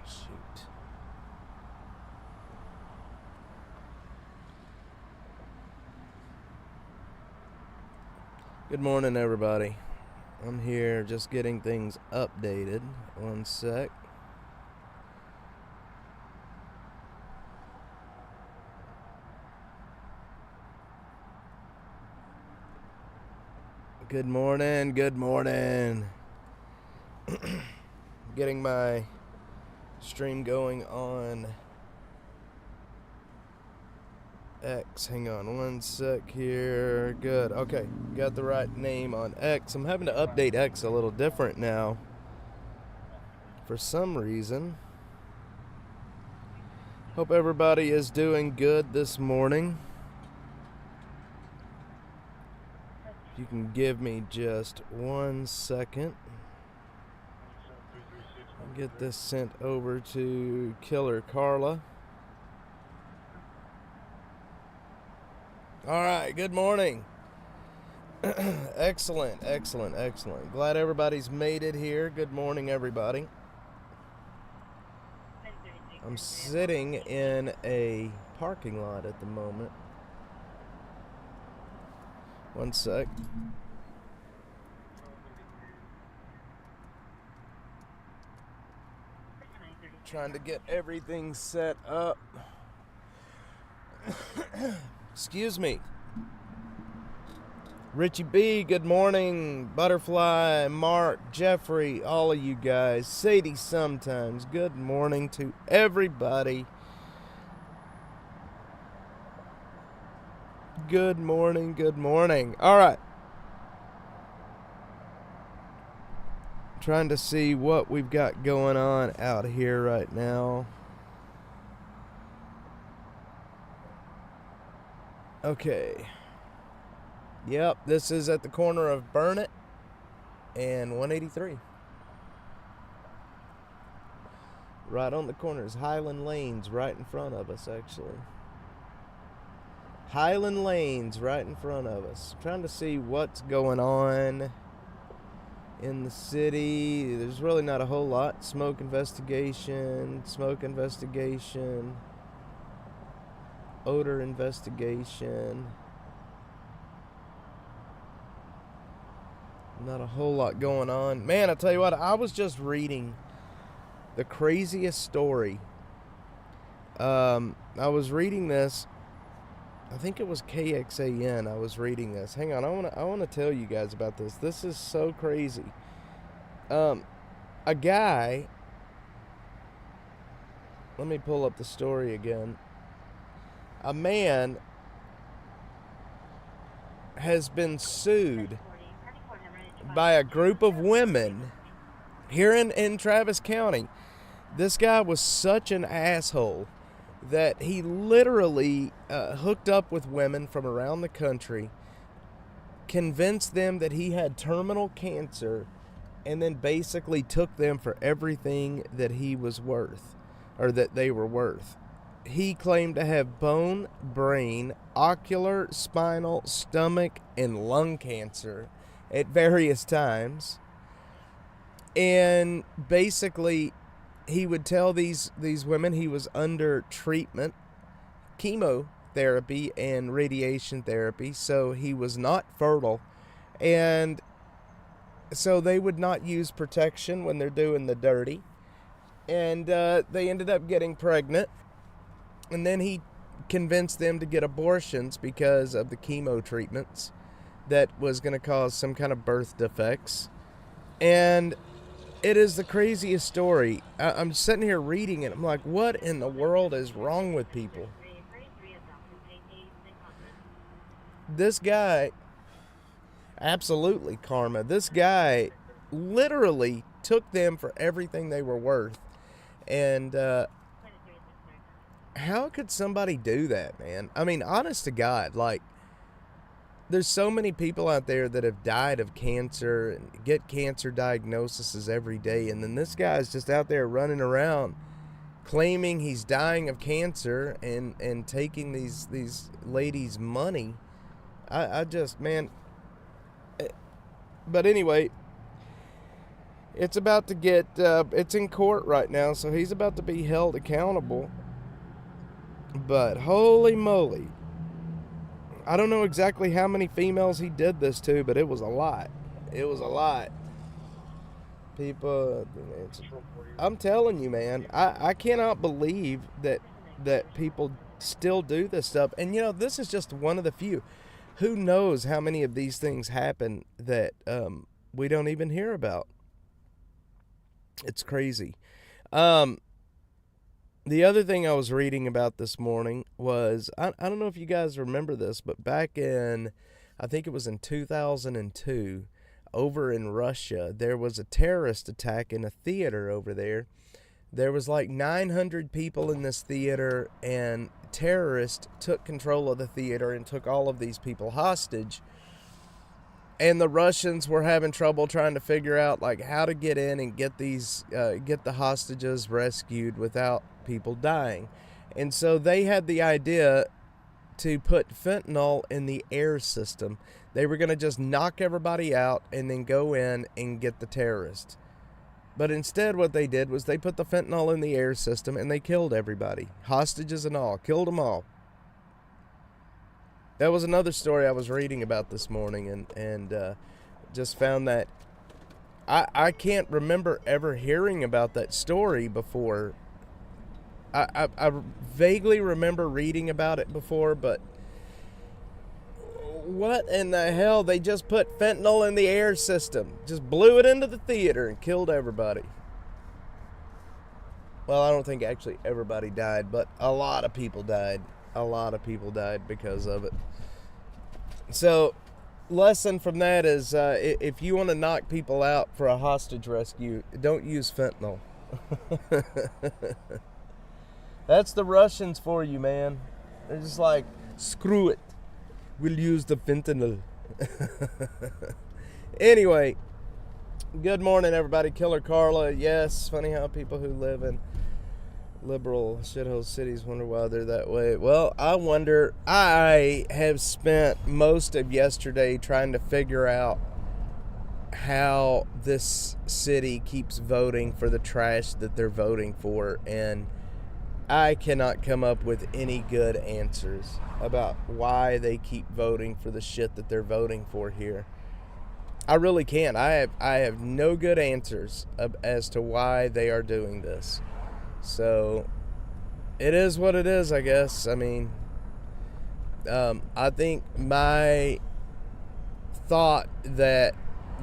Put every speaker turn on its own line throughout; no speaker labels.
Shoot. Good morning, everybody. I'm here just getting things updated. One sec. Good morning, good morning. Getting my stream going on X. Hang on one sec here. Good. Okay, got the right name on X. I'm having to update X a little different now. For some reason. Hope everybody is doing good this morning. You can give me just 1 second. I'll get this sent over to Killer Carla. All right, good morning. Excellent. Glad everybody's made it here. Good morning, everybody. I'm sitting in a parking lot at the moment. 1 sec. Trying to get everything set up. Excuse me. Richie B, good morning. Butterfly, Mark, Jeffrey, all of you guys. Sadie sometimes. Good morning to everybody. Good morning. All right. Trying to see what we've got going on out here right now. Okay. Yep, this is at the corner of Burnett and 183. Right on the corner is Highland Lanes right in front of us, actually. Highland Lanes right in front of us. Trying to see what's going on in the city. There's really not a whole lot. Smoke investigation. Odor investigation. Not a whole lot going on. Man, I tell you what, I was just reading the craziest story. I was reading this. I think it was KXAN. I was reading this. Hang on, I want to tell you guys about this. This is so crazy. A guy. Let me pull up the story again. A man has been sued by a group of women here in Travis County. This guy was such an asshole that he literally hooked up with women from around the country, convinced them that he had terminal cancer, and then basically took them for everything that he was worth, or that they were worth. He claimed to have bone, brain, ocular, spinal, stomach, and lung cancer at various times. And basically, he would tell these women he was under treatment, chemotherapy and radiation therapy, so he was not fertile. And so they would not use protection when they're doing the dirty. And they ended up getting pregnant. And then he convinced them to get abortions because of the chemo treatments that was going to cause some kind of birth defects. And it is the craziest story. I'm sitting here reading it. I'm like, what in the world is wrong with people? This guy, absolutely karma. This guy literally took them for everything they were worth. And how could somebody do that, man? I mean, honest to God, like, there's so many people out there that have died of cancer and get cancer diagnoses every day, and then this guy's just out there running around claiming he's dying of cancer and taking these ladies' money. I just, man. But anyway, it's about to get, it's in court right now, so he's about to be held accountable. But holy moly. I don't know exactly how many females he did this to, but it was a lot. It was a lot. People, I'm telling you, man, I cannot believe that people still do this stuff. And, you know, this is just one of the few. Who knows how many of these things happen that we don't even hear about. It's crazy. The other thing I was reading about this morning was, I don't know if you guys remember this, but back in, I think it was in 2002, over in Russia, there was a terrorist attack in a theater over there. There was like 900 people in this theater, and terrorists took control of the theater and took all of these people hostage. And the Russians were having trouble trying to figure out like how to get in and get these get the hostages rescued without people dying. And so they had the idea to put fentanyl in the air system. They were going to just knock everybody out and then go in and get the terrorists. But instead what they did was they put the fentanyl in the air system and they killed everybody, hostages and all, killed them all. That was another story I was reading about this morning, and just found that I can't remember ever hearing about that story before. I vaguely remember reading about it before, but what in the hell? They just put fentanyl in the air system, just blew it into the theater and killed everybody. Well, I don't think actually everybody died, but a lot of people died. A lot of people died because of it. So, lesson from that is, if you want to knock people out for a hostage rescue, don't use fentanyl. That's the Russians for you, man. They're just like, screw it. We'll use the fentanyl. Anyway, good morning, everybody. Killer Carla. Yes, funny how people who live in liberal shithole cities wonder why they're that way. Well, I wonder. I have spent most of yesterday trying to figure out how this city keeps voting for the trash that they're voting for, and I cannot come up with any good answers about why they keep voting for the shit that they're voting for here. I really can't. I have no good answers as to why they are doing this. So, it is what it is, I guess. I mean, I think my thought that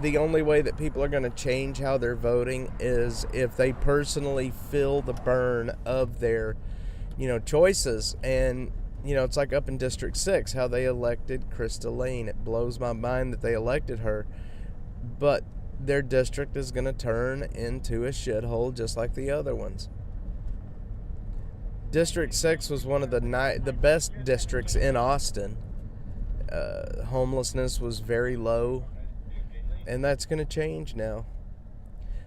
the only way that people are going to change how they're voting is if they personally feel the burn of their, choices. And, it's like up in District 6, how they elected Krista Lane. It blows my mind that they elected her. But their district is going to turn into a shithole just like the other ones. District 6 was one of the best districts in Austin. Homelessness was very low, and that's going to change now.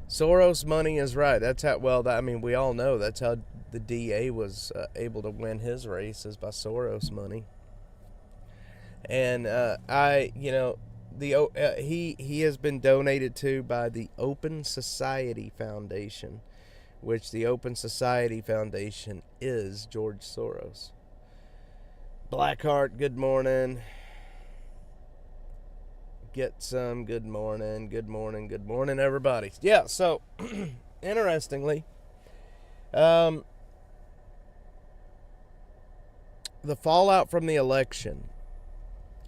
Soros money is right. That's how, we all know that's how the DA was able to win his race, is by Soros money. And he has been donated to by the Open Society Foundation, which the Open Society Foundation is George Soros. Blackheart, good morning. Get some, good morning, everybody. Yeah, so, interestingly, the fallout from the election,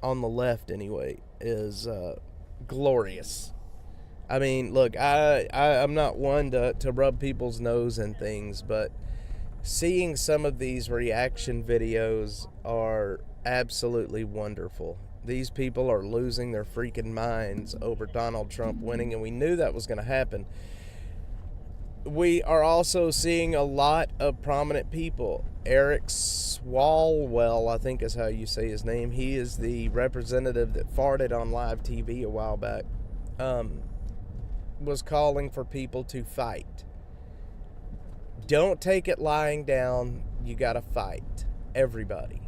on the left anyway, is glorious. I mean, look, I'm not one to rub people's nose in things, but seeing some of these reaction videos are absolutely wonderful. These people are losing their freaking minds over Donald Trump winning, and we knew that was going to happen. We are also seeing a lot of prominent people. Eric Swalwell, I think is how you say his name. He is the representative that farted on live TV a while back. Was calling for people to fight. Don't take it lying down. You gotta fight. Everybody.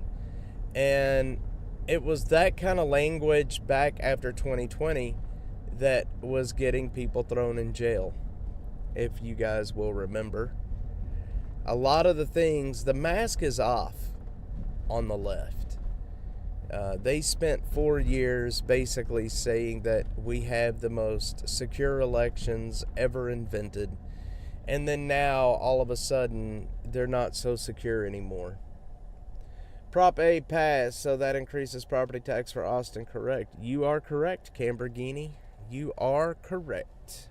And it was that kind of language back after 2020 that was getting people thrown in jail. if you guys will remember. A lot of the things, the mask is off on the left. They spent 4 years basically saying that we have the most secure elections ever invented. And then now, all of a sudden, they're not so secure anymore. Prop A passed, so that increases property tax for Austin. Correct. You are correct, Camberghini. You are correct.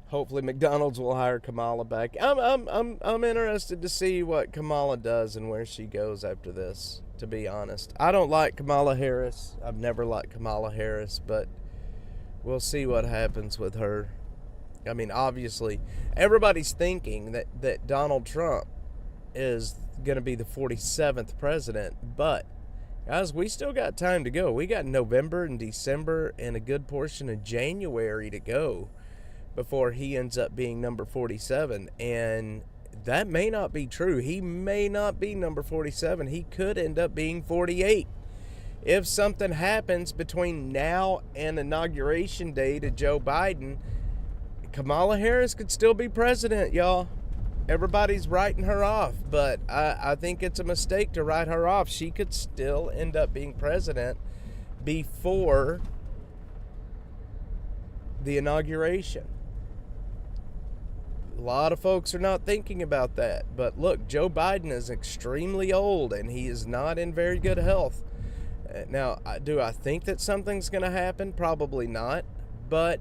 Hopefully McDonald's will hire Kamala back. I'm interested to see what Kamala does and where she goes after this, to be honest. I don't like Kamala Harris. I've never liked Kamala Harris, but we'll see what happens with her. I mean, obviously, everybody's thinking that Donald Trump is going to be the 47th president, but guys, we still got time to go. We got November and December and a good portion of January to go before he ends up being number 47, and that may not be true. He may not be number 47. He could end up being 48. If something happens between now and inauguration day to Joe Biden, Kamala Harris could still be president, y'all. Everybody's writing her off, but I think it's a mistake to write her off. She could still end up being president before the inauguration. A lot of folks are not thinking about that. But look, Joe Biden is extremely old, and he is not in very good health. Now, do I think that something's going to happen? Probably not. But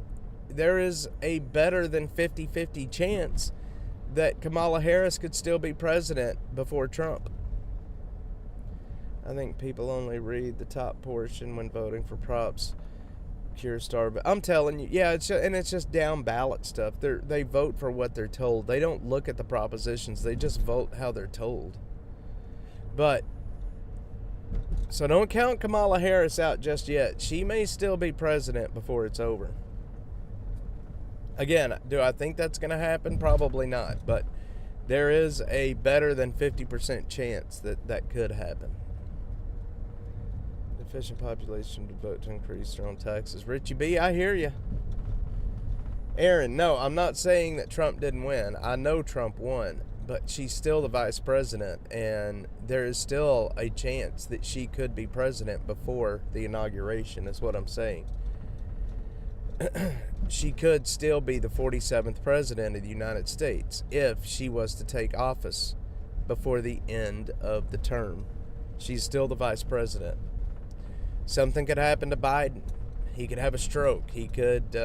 there is a better than 50-50 chance that Kamala Harris could still be president before Trump. I think people only read the top portion when voting for props. Cure Star, but I'm telling you, yeah, it's just down ballot stuff. They vote for what they're told. They don't look at the propositions. They just vote how they're told. But so don't count Kamala Harris out just yet. She may still be president before it's over. Again, do I think that's going to happen? Probably not. But there is a better than 50% chance that could happen. Efficient population to vote to increase their own taxes. Richie B, I hear you. Aaron, no, I'm not saying that Trump didn't win. I know Trump won, but she's still the vice president, and there is still a chance that she could be president before the inauguration, is what I'm saying. She could still be the 47th president of the United States if she was to take office before the end of the term. She's still the vice president. Something could happen to Biden. He could have a stroke. He could,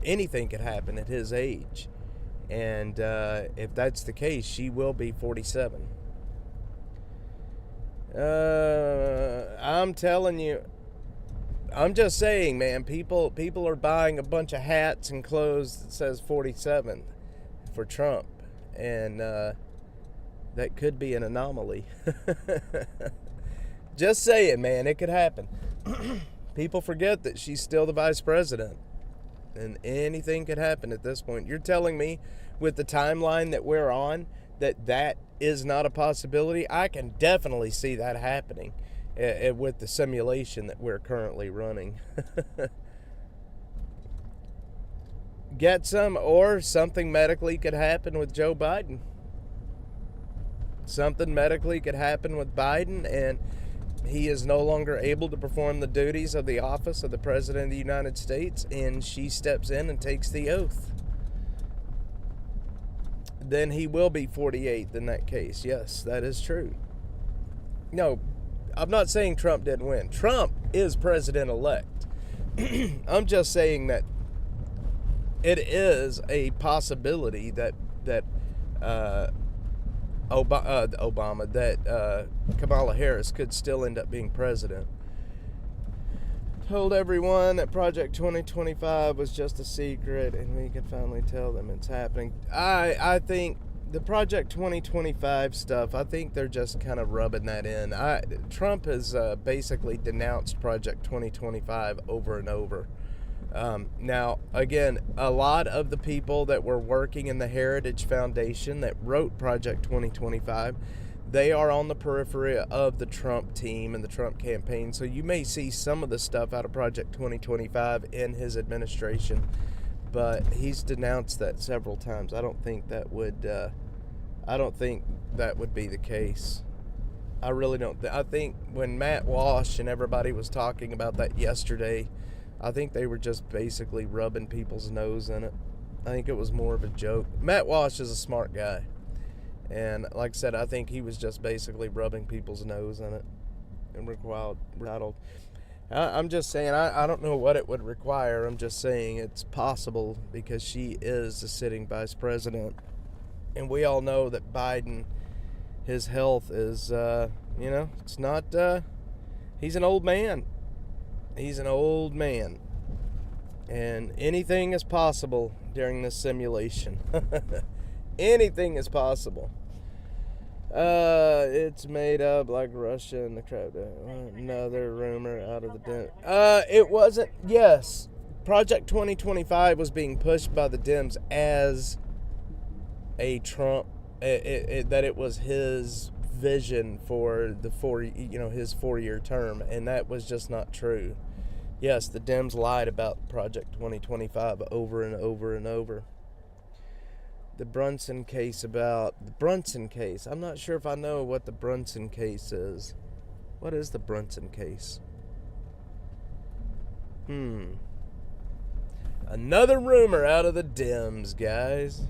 anything could happen at his age. And if that's the case, she will be 47. I'm telling you, I'm just saying, man, people are buying a bunch of hats and clothes that says 47 for Trump. And that could be an anomaly. Just saying, man, it could happen. People forget that she's still the vice president, and anything could happen at this point. You're telling me with the timeline that we're on that is not a possibility? I can definitely see that happening with the simulation that we're currently running. Get some, or something medically could happen with Joe Biden. Something medically could happen with Biden, and he is no longer able to perform the duties of the office of the President of the United States, and she steps in and takes the oath. Then he will be 48 in that case. Yes, that is true. No, I'm not saying Trump didn't win. Trump is president-elect. I'm just saying that it is a possibility that Kamala Harris could still end up being president. Told everyone that Project 2025 was just a secret, and we can finally tell them it's happening. I think the Project 2025 stuff, I think they're just kind of rubbing that in. Trump has basically denounced Project 2025 over and over. Now, again, a lot of the people that were working in the Heritage Foundation that wrote Project 2025, they are on the periphery of the Trump team and the Trump campaign. So you may see some of the stuff out of Project 2025 in his administration. but he's denounced that several times. I don't think that would be the case. I really don't. I think when Matt Walsh and everybody was talking about that yesterday, I think they were just basically rubbing people's nose in it. I think it was more of a joke. Matt Walsh is a smart guy. And like I said, I think he was just basically rubbing people's nose in it. And rattled. I'm just saying, I don't know what it would require. I'm just saying it's possible because she is the sitting vice president. And we all know that Biden, his health is, it's not, he's an old man. He's an old man. And anything is possible during this simulation. Anything is possible. It's made up like Russia and the crowd. Another rumor out of the den. It wasn't. Yes, Project 2025 was being pushed by the Dems as a Trump. That it was his vision for the his 4-year term, and that was just not true. Yes, the Dems lied about Project 2025 over and over and over. The Brunson case. I'm not sure if I know what the Brunson case is. What is the Brunson case? Another rumor out of the Dems, guys.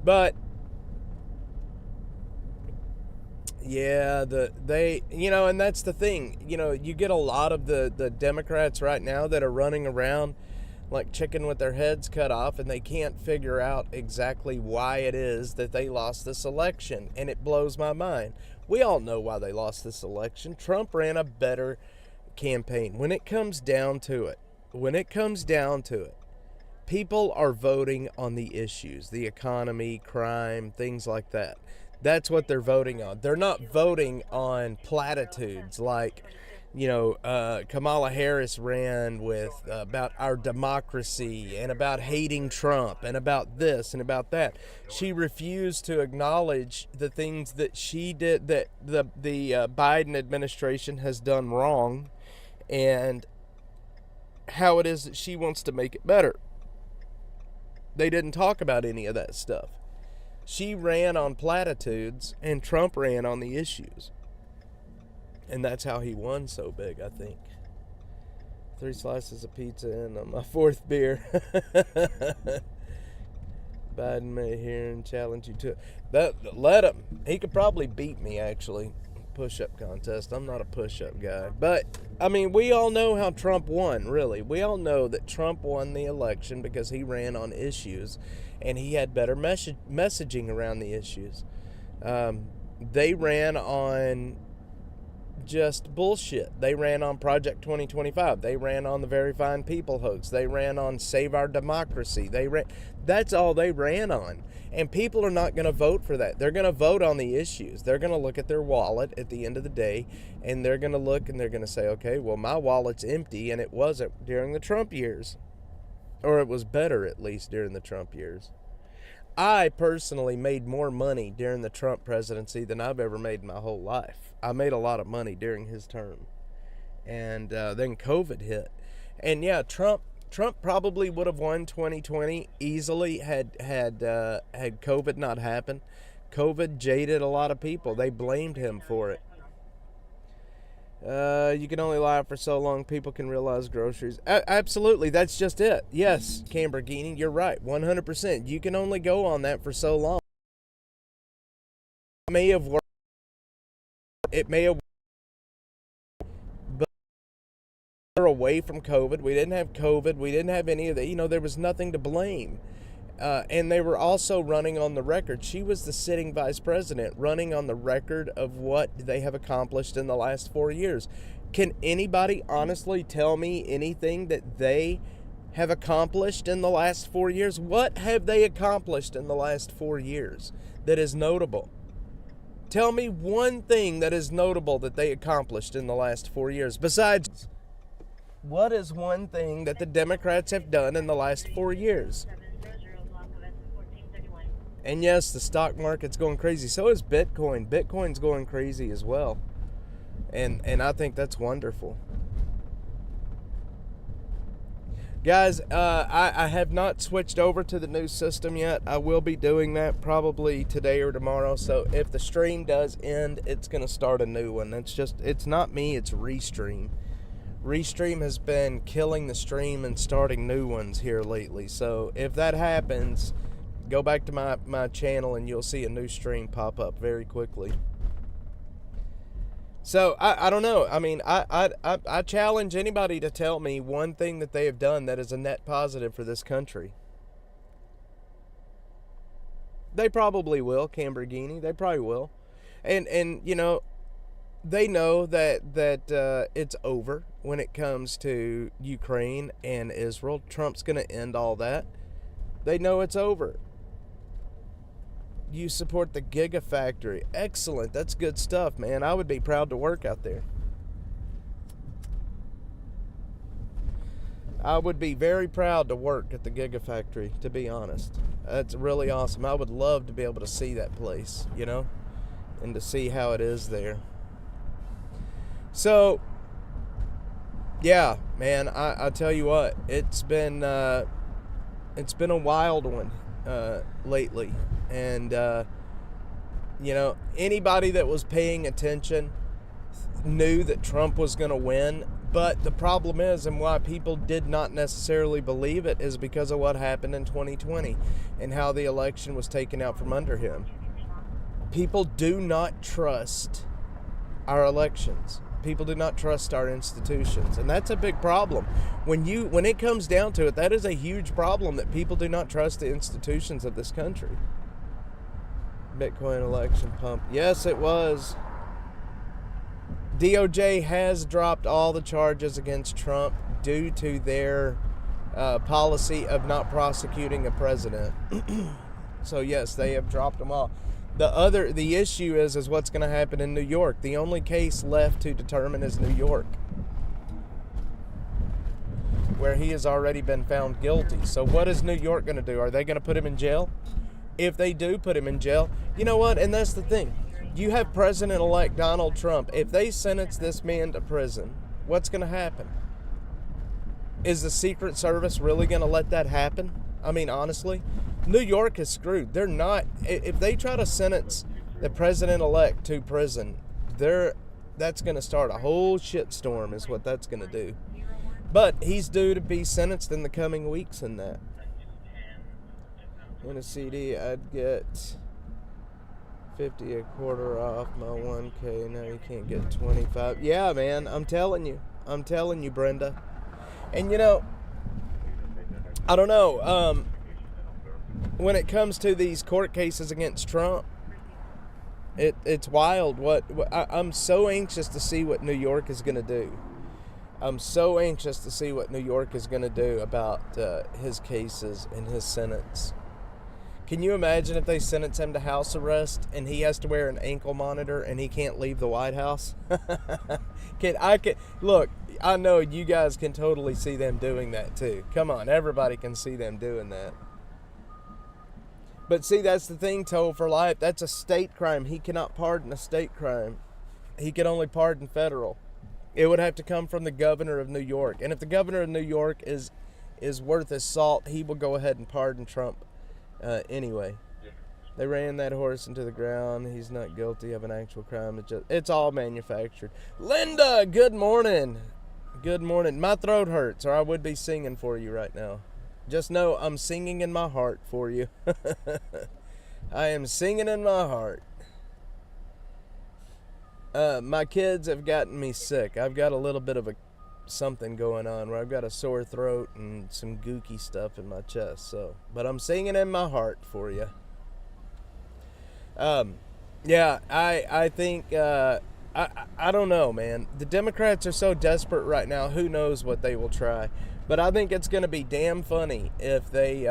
But yeah, and that's the thing. You get a lot of the Democrats right now that are running around like chicken with their heads cut off, and they can't figure out exactly why it is that they lost this election, and it blows my mind. We all know why they lost this election. Trump ran a better campaign. When it comes down to it, people are voting on the issues, the economy, crime, things like that. That's what they're voting on. They're not voting on platitudes like, Kamala Harris ran with about our democracy and about hating Trump and about this and about that. She refused to acknowledge the things that she did, that the Biden administration has done wrong, and how it is that she wants to make it better. They didn't talk about any of that stuff. She ran on platitudes, and Trump ran on the issues. And that's how he won so big, I think. 3 slices of pizza and my 4th beer. Biden may hear and challenge you to it. Let him. He could probably beat me, actually. Push-up contest. I'm not a push-up guy. But, we all know how Trump won, really. We all know that Trump won the election because he ran on issues, and he had better messaging around the issues. They ran on just bullshit. They ran on Project 2025. They ran on the Very Fine People hoax. They ran on Save Our Democracy. That's all they ran on. And people are not going to vote for that. They're going to vote on the issues. They're going to look at their wallet at the end of the day, and they're going to look and they're going to say, okay, well, my wallet's empty, and it wasn't during the Trump years. Or it was better, at least, during the Trump years. I personally made more money during the Trump presidency than I've ever made in my whole life. I made a lot of money during his term. And then COVID hit. And yeah, Trump probably would have won 2020 easily had COVID not happened. COVID jaded a lot of people. They blamed him for it. You can only lie for so long people can realize groceries. Absolutely, that's just it. Yes, Camberghini, you're right, 100%. You can only go on that for so long. It may have worked. But we're away from COVID. We didn't have COVID. We didn't have any of that. There was nothing to blame. And they were also running on the record. She was the sitting vice president, running on the record of what they have accomplished in the last 4 years. Can anybody honestly tell me anything that they have accomplished in the last 4 years? What have they accomplished in the last 4 years that is notable? Tell me one thing that is notable that they accomplished in the last 4 years. Besides, what is one thing that the Democrats have done in the last 4 years? And yes, the stock market's going crazy. So is Bitcoin. Bitcoin's going crazy as well. And I think that's wonderful. Guys, I have not switched over to the new system yet. I will be doing that probably today or tomorrow. So if the stream does end, it's going to start a new one. It's not me, it's Restream. Restream has been killing the stream and starting new ones here lately. So if that happens, go back to my channel and you'll see a new stream pop up very quickly. So, I don't know. I mean, I challenge anybody to tell me one thing that they have done that is a net positive for this country. They probably will, Camborghini. They probably will. And you know, they know that it's over when it comes to Ukraine and Israel. Trump's going to end all that. They know it's over. You support the Gigafactory. Excellent. That's good stuff, man. I would be proud to work out there. I would be very proud to work at the Gigafactory, to be honest. That's really awesome. I would love to be able to see that place, you know, and to see how it is there. So, yeah, man, I tell you what, it's been a wild one lately. And, you know, anybody that was paying attention knew that Trump was going to win. But the problem is, and why people did not necessarily believe it, is because of what happened in 2020 and how the election was taken out from under him. People do not trust our elections. People do not trust our institutions. And that's a big problem. When it comes down to it, that is a huge problem, that people do not trust the institutions of this country. Bitcoin election pump. Yes, it was. DOJ has dropped all the charges against Trump due to their policy of not prosecuting a president. So yes, they have dropped them all. The issue is what's going to happen in New York. The only case left to determine is New York, where he has already been found guilty. So what is New York going to do? Are they going to put him in jail? If they do put him in jail, you know what? And that's the thing. You have President-elect Donald Trump. If they sentence this man to prison, what's going to happen? Is the Secret Service really going to let that happen? I mean, honestly, New York is screwed. They're not. If they try to sentence the president-elect to prison, that's going to start a whole shitstorm is what that's going to do. But he's due to be sentenced in the coming weeks in that. In a CD, I'd get 50 a quarter off my 1K. Now you can't get 25. Yeah, man, I'm telling you, Brenda. And you know, I don't know. When it comes to these court cases against Trump, it's wild. I'm so anxious to see what New York is going to do. I'm so anxious to see what New York is going to do about his cases and his sentence. Can you imagine if they sentence him to house arrest and he has to wear an ankle monitor and he can't leave the White House? Look, I know you guys can totally see them doing that too. Come on, everybody can see them doing that. But see, that's the thing, toll for life. That's a state crime. He cannot pardon a state crime. He can only pardon federal. It would have to come from the governor of New York. And if the governor of New York is worth his salt, he will go ahead and pardon Trump. Anyway, they ran that horse into the ground. He's not guilty of an actual crime. It's all manufactured. Linda, good morning. Good morning. My throat hurts, or I would be singing for you right now. Just know I'm singing in my heart for you. I am singing in my heart. My kids have gotten me sick. I've got a little bit of something going on where I've got a sore throat and some gooky stuff in my chest. But I'm singing in my heart for you. Yeah, I think I don't know, man. The Democrats are so desperate right now. Who knows what they will try? But I think it's going to be damn funny if they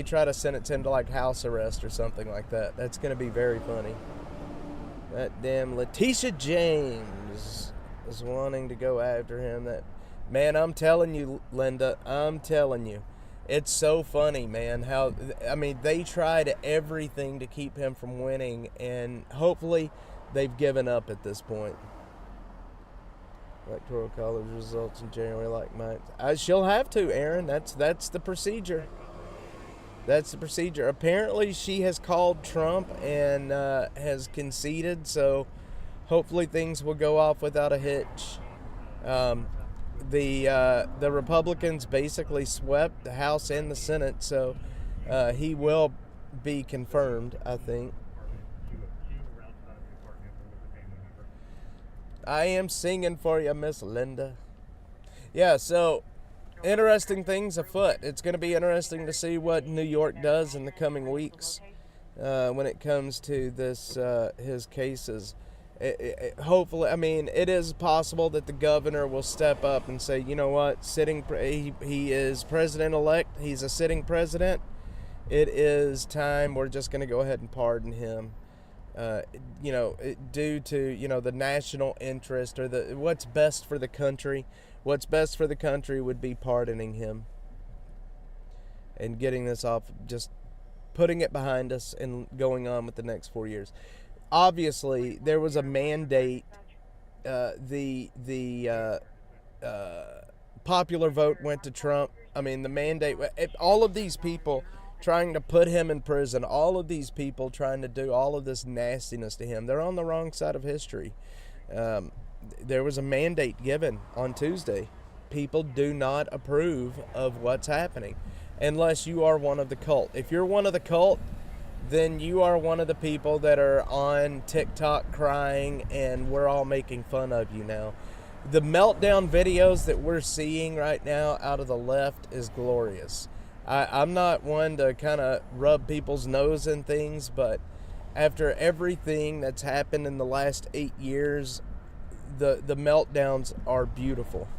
try to sentence him to like house arrest or something like that. That's going to be very funny. That damn Letitia James is wanting to go after him. Man, I'm telling you, Linda, I'm telling you, it's so funny, man. They tried everything to keep him from winning, and hopefully they've given up at this point. Electoral college results in January like mine. She'll have to, Aaron. That's the procedure. That's the procedure. Apparently, she has called Trump and has conceded, so hopefully things will go off without a hitch. The Republicans basically swept the House and the Senate, so he will be confirmed, I think. I am singing for you, Miss Linda. Yeah, so interesting things afoot. It's going to be interesting to see what New York does in the coming weeks when it comes to this his cases. Hopefully, I mean, it is possible that the governor will step up and say, you know what, he is president-elect. He's a sitting president. It is time. We're just going to go ahead and pardon him. Due to, the national interest or what's best for the country. What's best for the country would be pardoning him and getting this off, just putting it behind us and going on with the next 4 years. Obviously, there was a mandate. The popular vote went to Trump. I mean, the mandate, all of these people trying to put him in prison, all of these people trying to do all of this nastiness to him, they're on the wrong side of history. There was a mandate given on Tuesday. People do not approve of what's happening unless you are one of the cult. If you're one of the cult, then you are one of the people that are on TikTok crying, and we're all making fun of you now. The meltdown videos that we're seeing right now out of the left is glorious. I'm not one to kind of rub people's nose in things, but after everything that's happened in the last 8 years, the meltdowns are beautiful.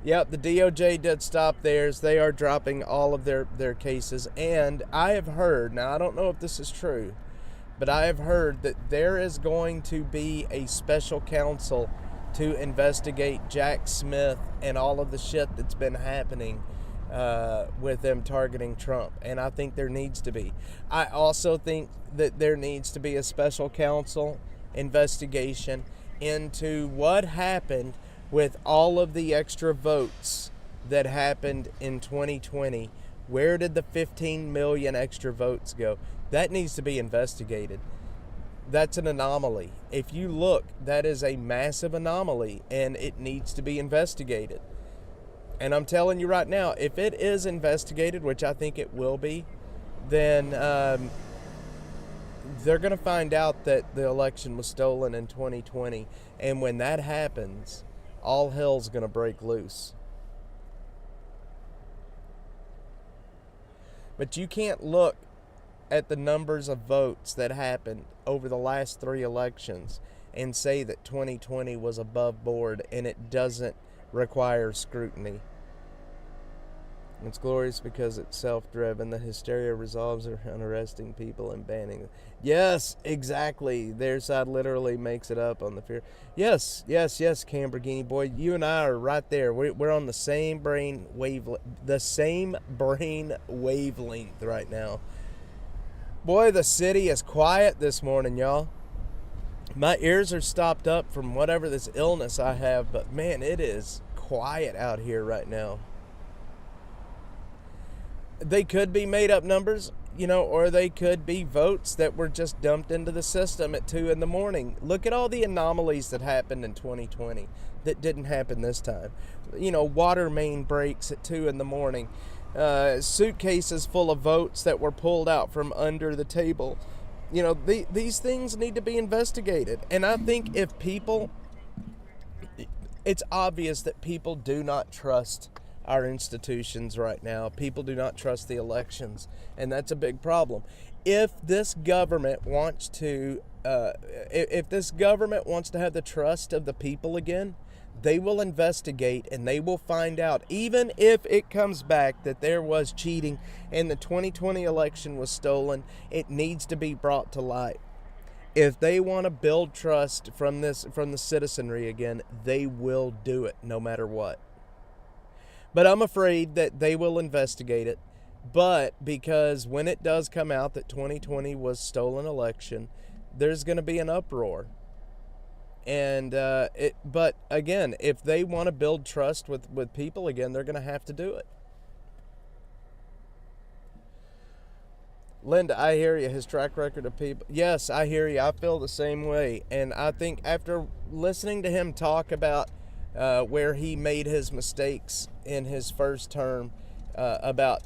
Yep, the DOJ did stop theirs. They are dropping all of their cases. And I have heard, now I don't know if this is true, but I have heard that there is going to be a special counsel to investigate Jack Smith and all of the shit that's been happening with them targeting Trump. And I think there needs to be. I also think that there needs to be a special counsel investigation into what happened with all of the extra votes that happened in 2020. Where did the 15 million extra votes go? That needs to be investigated. That's an anomaly. If you look, that is a massive anomaly, and it needs to be investigated. And I'm telling you right now, if it is investigated, which I think it will be, then they're going to find out that the election was stolen in 2020. And when that happens, all hell's going to break loose. But you can't look at the numbers of votes that happened over the last 3 elections and say that 2020 was above board and it doesn't require scrutiny. It's glorious because it's self-driven. The hysteria resolves around arresting people and banning them. Yes, exactly. Their side literally makes it up on the fear. Yes, Camborghini boy. You and I are right there. We're on the same brain wavelength. The same brain wavelength right now. Boy, the city is quiet this morning, y'all. My ears are stopped up from whatever this illness I have, but man, it is quiet out here right now. They could be made up numbers, or they could be votes that were just dumped into the system at 2 a.m. Look at all the anomalies that happened in 2020 that didn't happen this time. Water main breaks at 2 a.m. Suitcases full of votes that were pulled out from under the table. These things need to be investigated. And I think it's obvious that people do not trust our institutions right now. People do not trust the elections, and that's a big problem. If this government wants to have the trust of the people again, they will investigate and they will find out, even if it comes back that there was cheating and the 2020 election was stolen, it needs to be brought to light. If they want to build trust from the citizenry again, they will do it no matter what. But I'm afraid that they will investigate it. But because when it does come out that 2020 was stolen election, there's going to be an uproar. And but again, if they want to build trust with people again, they're going to have to do it. Linda, I hear you. His track record of people. Yes, I hear you. I feel the same way. And I think after listening to him talk about where he made his mistakes in his first term, about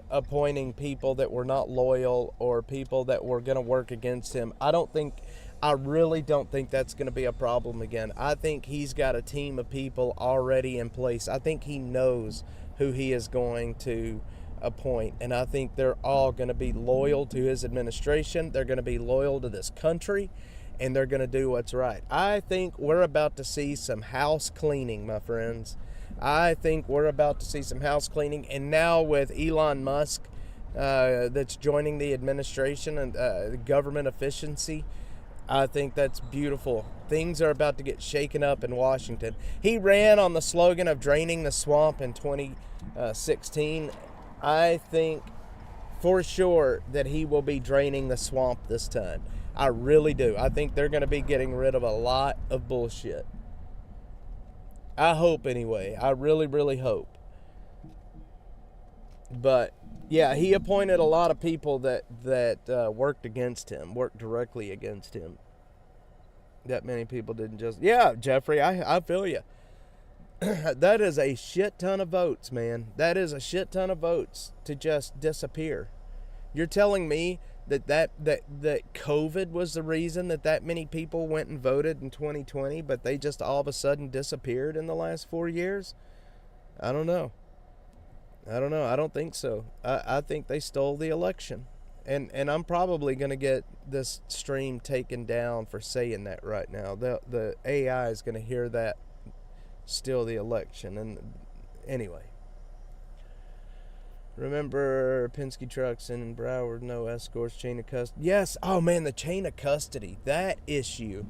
appointing people that were not loyal or people that were going to work against him, I really don't think that's going to be a problem again. I think he's got a team of people already in place. I think he knows who he is going to appoint, and I think they're all going to be loyal to his administration. They're going to be loyal to this country, and they're going to do what's right. I think we're about to see some house cleaning, my friends. I think we're about to see some house cleaning, and now with Elon Musk that's joining the administration and government efficiency, I think that's beautiful. Things are about to get shaken up in Washington. He ran on the slogan of draining the swamp in 2016. I think for sure that he will be draining the swamp this time. I really do. I think they're going to be getting rid of a lot of bullshit. I hope anyway. I really, really hope. But yeah, he appointed a lot of people that worked against him, worked directly against him. That many people didn't just... Yeah, Jeffrey, I feel you. That is a shit ton of votes, man. That is a shit ton of votes to just disappear. You're telling me that COVID was the reason that many people went and voted in 2020, but they just all of a sudden disappeared in the last 4 years? I don't know. I don't think so. I think they stole the election. And I'm probably going to get this stream taken down for saying that right now. The AI is going to hear that steal the election. And anyway, remember Penske trucks in Broward, no escorts, chain of custody. Yes. Oh man, the chain of custody, that issue,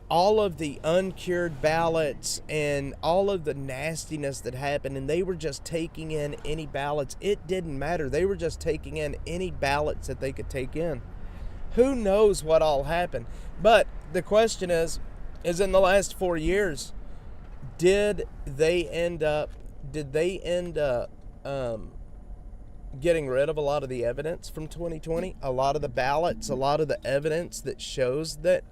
all of the uncured ballots and all of the nastiness that happened, and they were just taking in any ballots. It didn't matter. They were just taking in any ballots that they could take in. Who knows what all happened? But the question is in the last 4 years, did they end up getting rid of a lot of the evidence from 2020? A lot of the ballots, a lot of the evidence that shows that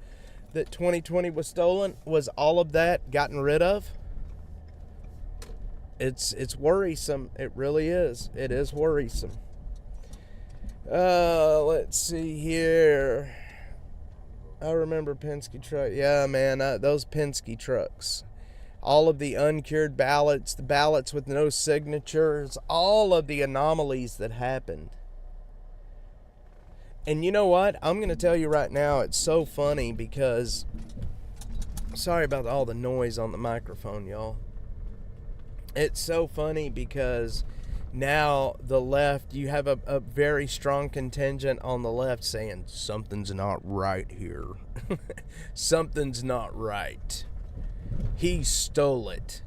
2020 was stolen, was all of that gotten rid of? It's worrisome. It really is. It is worrisome. Let's see here. I remember Penske truck. Yeah, man, those Penske trucks. All of the uncured ballots, the ballots with no signatures, all of the anomalies that happened. And you know what? I'm going to tell you right now, it's so funny because... Sorry about all the noise on the microphone, y'all. It's so funny because now the left, you have a very strong contingent on the left saying, something's not right here. Something's not right. He stole it.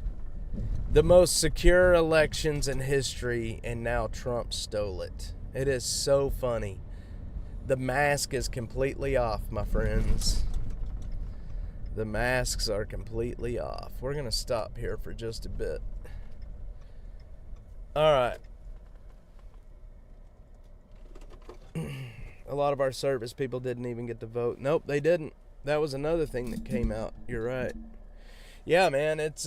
The most secure elections in history, and now Trump stole it. It is so funny. The mask is completely off, my friends. The masks are completely off. We're going to stop here for just a bit. All right. A lot of our service people didn't even get to vote. Nope, they didn't. That was another thing that came out. You're right. Yeah, man, it's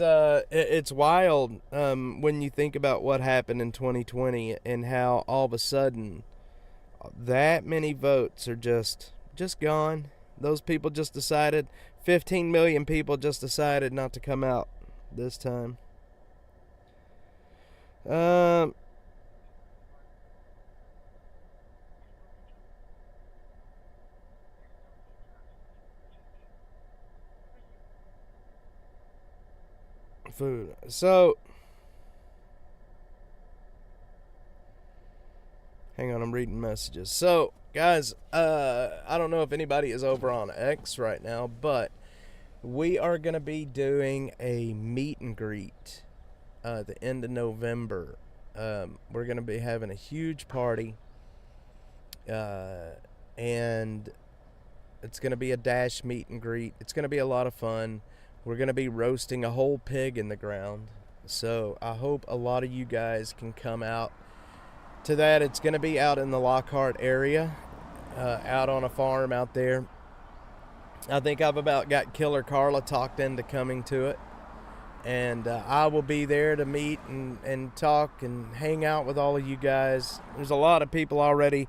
wild when you think about what happened in 2020 and how all of a sudden that many votes are just gone. Those people just decided, 15 million people just decided not to come out this time. Food. So, hang on, I'm reading messages. So, guys, I don't know if anybody is over on X right now, but we are going to be doing a meet and greet at the end of November. We're going to be having a huge party, and It's going to be a Dash meet and greet. It's going to be a lot of fun. We're going to be roasting a whole pig in the ground. So I hope a lot of you guys can come out to that. It's going to be out in the Lockhart area, out on a farm out there. I think I've about got Killer Carla talked into coming to it. And I will be there to meet and talk and hang out with all of you guys. There's a lot of people already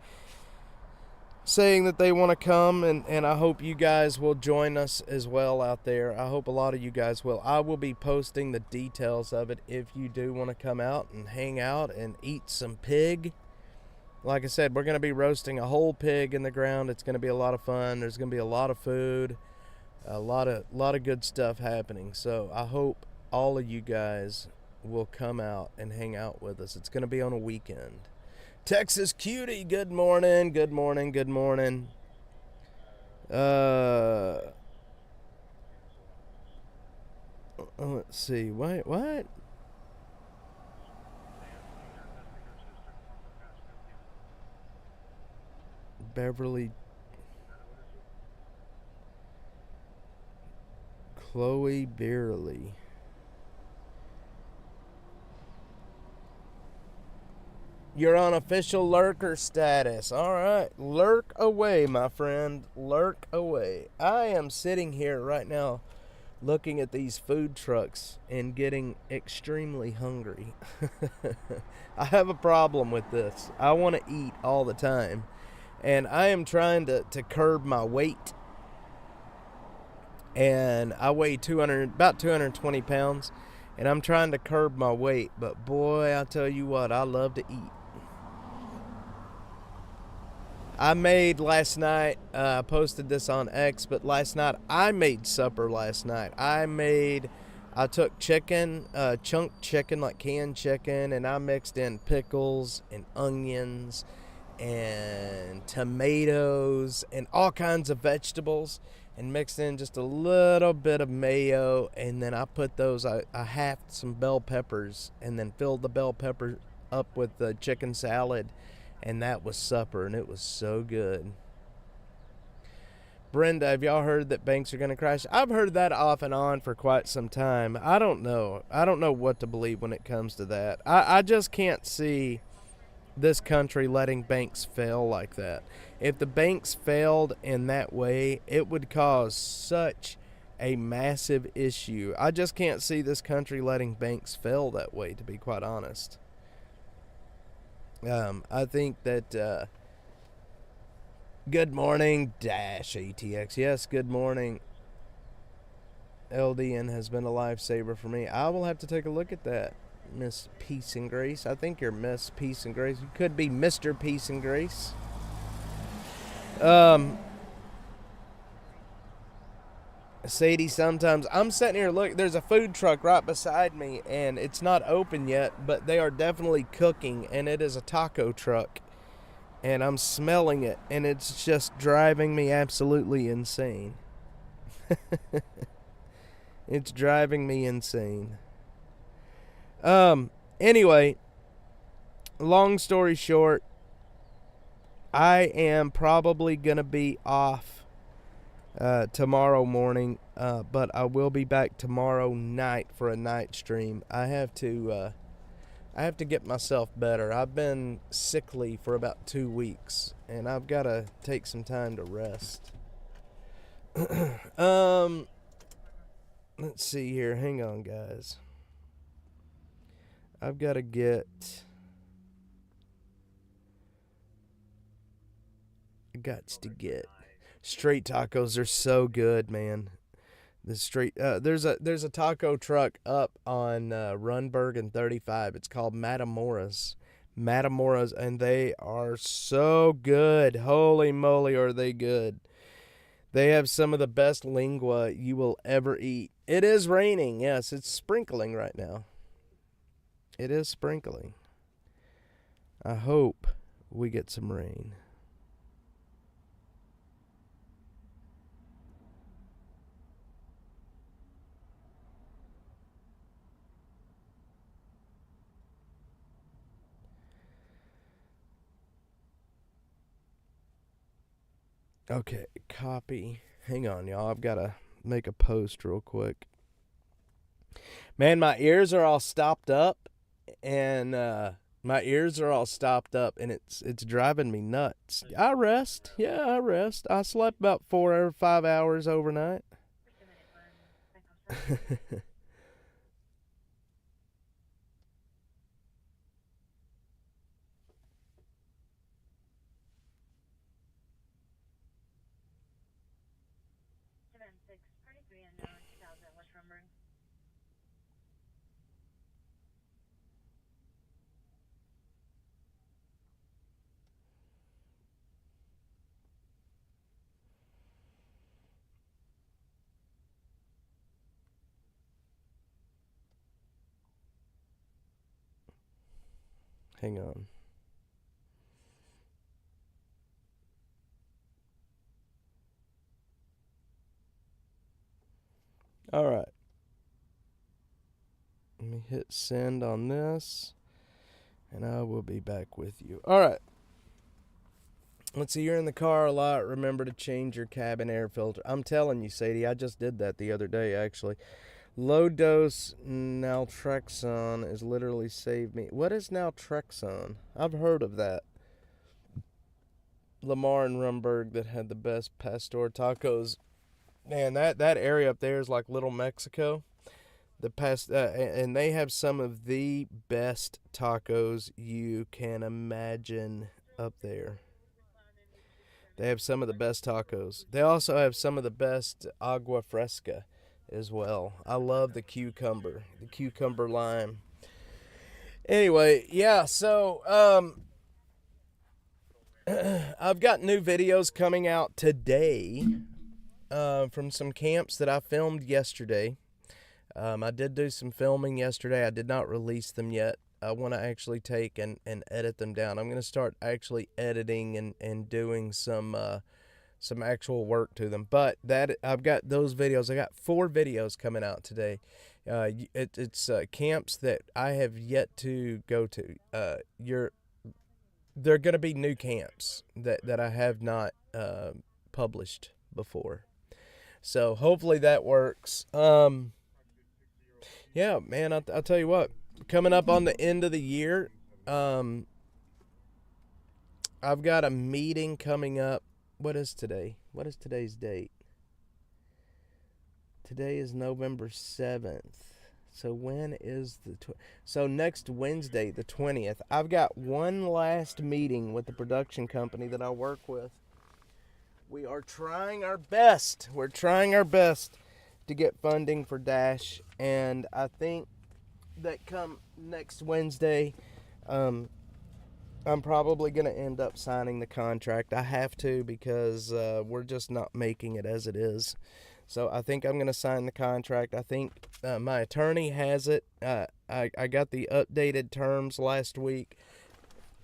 saying that they want to come, and I hope you guys will join us as well out there. I hope a lot of you guys will. I will be posting the details of it if you do want to come out and hang out and eat some pig. Like I said, we're going to be roasting a whole pig in the ground. It's going to be a lot of fun. There's going to be a lot of food, a lot of good stuff happening. So I hope all of you guys will come out and hang out with us. It's going to be on a weekend. Texas Cutie, good morning, good morning, good morning. Let's see, what? Beverly, Chloe Beerley. You're on official lurker status. All right. Lurk away, my friend. Lurk away. I am sitting here right now looking at these food trucks and getting extremely hungry. I have a problem with this. I want to eat all the time. And I am trying to curb my weight. And I weigh about 220 pounds. And I'm trying to curb my weight. But boy, I tell you what, I love to eat. I made last night, I posted this on X, but last night, I made supper last night. I took chicken, chunked chicken, like canned chicken, and I mixed in pickles and onions and tomatoes and all kinds of vegetables and mixed in just a little bit of mayo, and then I put those, I halved some bell peppers and then filled the bell pepper up with the chicken salad. And that was supper, and it was so good. Brenda, have y'all heard that banks are going to crash? I've heard that off and on for quite some time. I don't know. I don't know what to believe when it comes to that. I just can't see this country letting banks fail like that. If the banks failed in that way, it would cause such a massive issue. I just can't see this country letting banks fail that way, to be quite honest. I think that, good morning, Dash ATX. Yes, good morning. LDN has been a lifesaver for me. I will have to take a look at that, Miss Peace and Grace. I think you're Miss Peace and Grace. You could be Mr. Peace and Grace. Sadie, sometimes I'm sitting here, look, there's a food truck right beside me, and it's not open yet, but they are definitely cooking, and it is a taco truck, and I'm smelling it, and it's just driving me absolutely insane. It's driving me insane. Anyway, long story short, I am probably gonna be off tomorrow morning, but I will be back tomorrow night for a night stream. I have to get myself better. I've been sickly for about 2 weeks, and I've got to take some time to rest. Let's see here. Hang on, guys. I've got to get straight tacos are so good, man. The straight there's a taco truck up on Runberg and 35. It's called Matamoras, and they are so good. Holy moly, are they good? They have some of the best lingua you will ever eat. It is raining. Yes, it's sprinkling right now. It is sprinkling. I hope we get some rain. Okay, copy. Hang on, y'all. I've got to make a post real quick. Man, my ears are all stopped up, and it's driving me nuts. I rest. Yeah, I rest. I slept about 4 or 5 hours overnight. Hang on. All right. Let me hit send on this, and I will be back with you. All right. Let's see, you're in the car a lot. Remember to change your cabin air filter. I'm telling you, Sadie, I just did that the other day, actually. Low dose naltrexone has literally saved me. What is naltrexone? I've heard of that. Lamar and Rumberg that had the best pastor tacos. Man, that area up there is like Little Mexico. And they have some of the best tacos you can imagine up there. They have some of the best tacos. They also have some of the best agua fresca as well. I love the cucumber lime. Anyway, yeah, so I've got new videos coming out today from some camps that I filmed yesterday. I did do some filming yesterday. I did not release them yet. I want to actually take and edit them down. I'm going to start actually editing and doing some actual work to them. But that I've got those videos. I got 4 videos coming out today. It's camps that I have yet to go to. They're going to be new camps that I have not published before. So hopefully that works. Yeah, man, I'll tell you what. Coming up on the end of the year, I've got a meeting coming up. What is today? What is today's date? Today is November 7th. So when is so next Wednesday, the 20th, I've got one last meeting with the production company that I work with. We are trying our best. We're trying our best to get funding for Dash, and I think that come next Wednesday, I'm probably going to end up signing the contract. I have to because we're just not making it as it is. So I think I'm going to sign the contract. I think my attorney has it. I got the updated terms last week,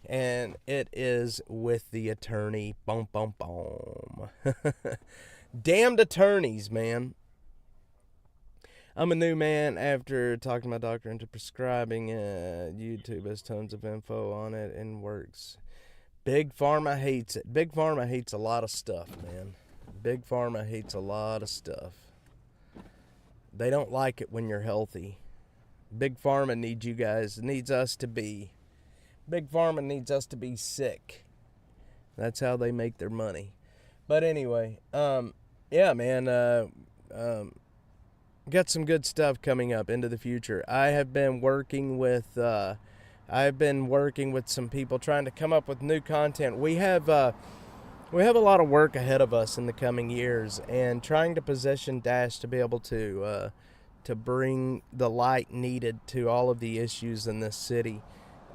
and it is with the attorney. Boom, boom, boom. Damned attorneys, man. I'm a new man after talking my doctor into prescribing. YouTube has tons of info on it and works. Big Pharma hates it. Big Pharma hates a lot of stuff, man. Big Pharma hates a lot of stuff. They don't like it when you're healthy. Big Pharma needs us to be sick. That's how they make their money. But anyway, yeah, man, got some good stuff coming up into the future. I've been working with some people trying to come up with new content. We have a lot of work ahead of us in the coming years, and trying to position Dash to be able to bring the light needed to all of the issues in this city.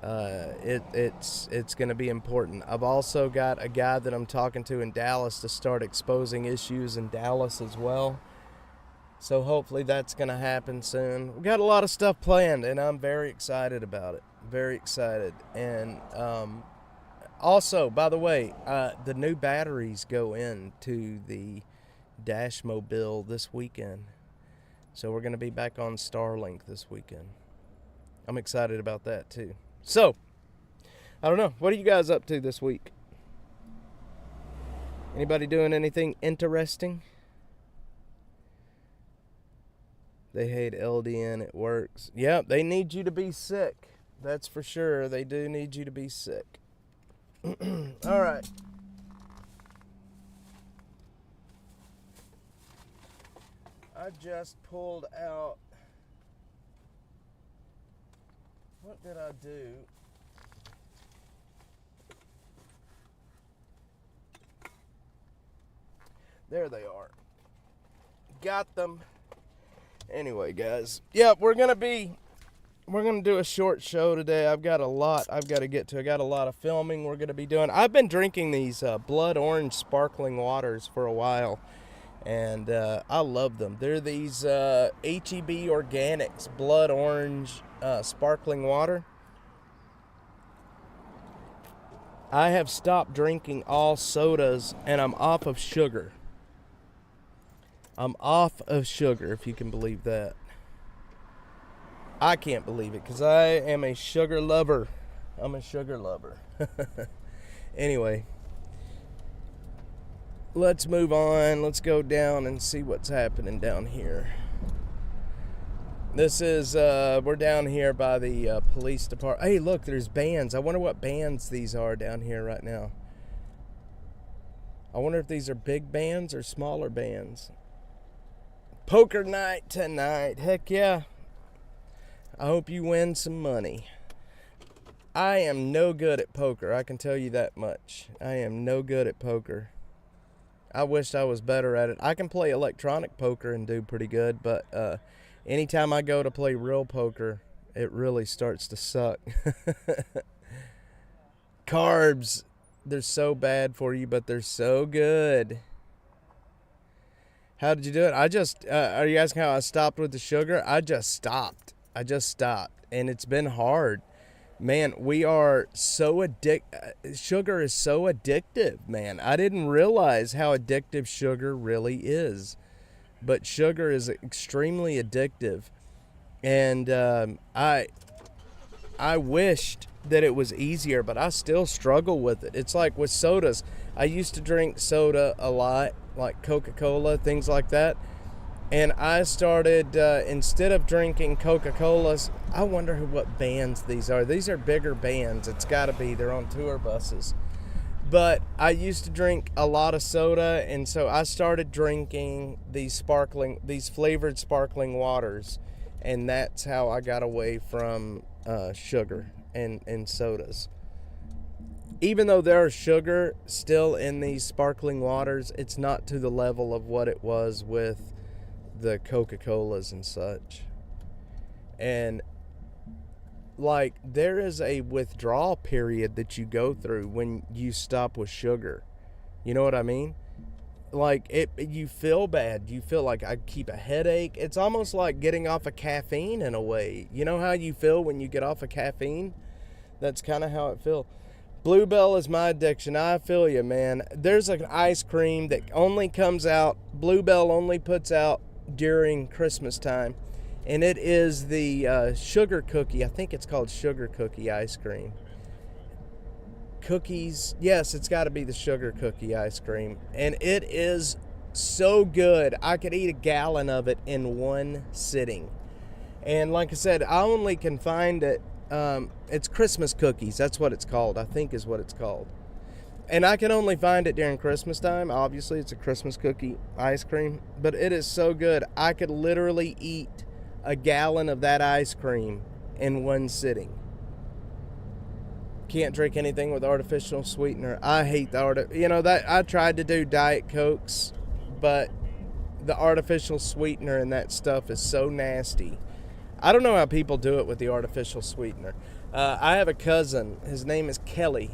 It's going to be important. I've also got a guy that I'm talking to in Dallas to start exposing issues in Dallas as well. So hopefully that's going to happen soon. We've got a lot of stuff planned, and I'm very excited about it. Very excited. And also, by the way, the new batteries go into the Dash Mobile this weekend. So we're going to be back on Starlink this weekend. I'm excited about that too. So, I don't know. What are you guys up to this week? Anybody doing anything interesting? They hate LDN. It works. Yep, they need you to be sick. That's for sure. They do need you to be sick. All right. I just pulled out. What did I do? There they are. Got them. Anyway, guys. Yeah, we're gonna do a short show today. I've got a lot I've got to get to. I got a lot of filming we're gonna be doing. I've been drinking these blood orange sparkling waters for a while, and I love them. They're these HEB Organics blood orange sparkling water. I have stopped drinking all sodas, and I'm off of sugar. I'm off of sugar, if you can believe that. I can't believe it, because I am a sugar lover. I'm a sugar lover. Anyway, let's move on. Let's go down and see what's happening down here. This is, we're down here by the police department. Hey, look, there's bands. I wonder what bands these are down here right now. I wonder if these are big bands or smaller bands. Poker night tonight. Heck yeah. I hope you win some money. I am no good at poker. I can tell you that much. I am no good at poker. I wish I was better at it. I can play electronic poker and do pretty good, but anytime I go to play real poker, it really starts to suck. Carbs, they're so bad for you, but they're so good. How did you do it? I just, are you asking how I stopped with the sugar? I just stopped. And it's been hard. Man, we are so sugar is so addictive, man. I didn't realize how addictive sugar really is. But sugar is extremely addictive. And I wished that it was easier, but I still struggle with it. It's like with sodas. I used to drink soda a lot, like Coca-Cola, things like that. And I started, instead of drinking Coca-Colas, I wonder what bands these are. These are bigger bands. It's got to be. They're on tour buses. But I used to drink a lot of soda, and so I started drinking these flavored sparkling waters. And that's how I got away from sugar and sodas. Even though there's sugar still in these sparkling waters, it's not to the level of what it was with the Coca-Colas and such. And like, there is a withdrawal period that you go through when you stop with sugar. You know what I mean? Like, you feel bad. You feel like I keep a headache. It's almost like getting off of caffeine in a way. You know how you feel when you get off of caffeine? That's kind of how it feels. Bluebell is my addiction. I feel you, man. There's an ice cream that only comes out, Bluebell only puts out during Christmas time, and it is the sugar cookie. I think it's called sugar cookie ice cream. Cookies, yes, it's got to be the sugar cookie ice cream, and it is so good. I could eat a gallon of it in one sitting. And like I said, I only can find it, it's Christmas cookies, that's what it's called, I think is what it's called. And I can only find it during Christmas time. Obviously, it's a Christmas cookie ice cream. But it is so good. I could literally eat a gallon of that ice cream in one sitting. Can't drink anything with artificial sweetener. I hate that I tried to do Diet Cokes, but the artificial sweetener and that stuff is so nasty. I don't know how people do it with the artificial sweetener. I have a cousin. His name is Kelly.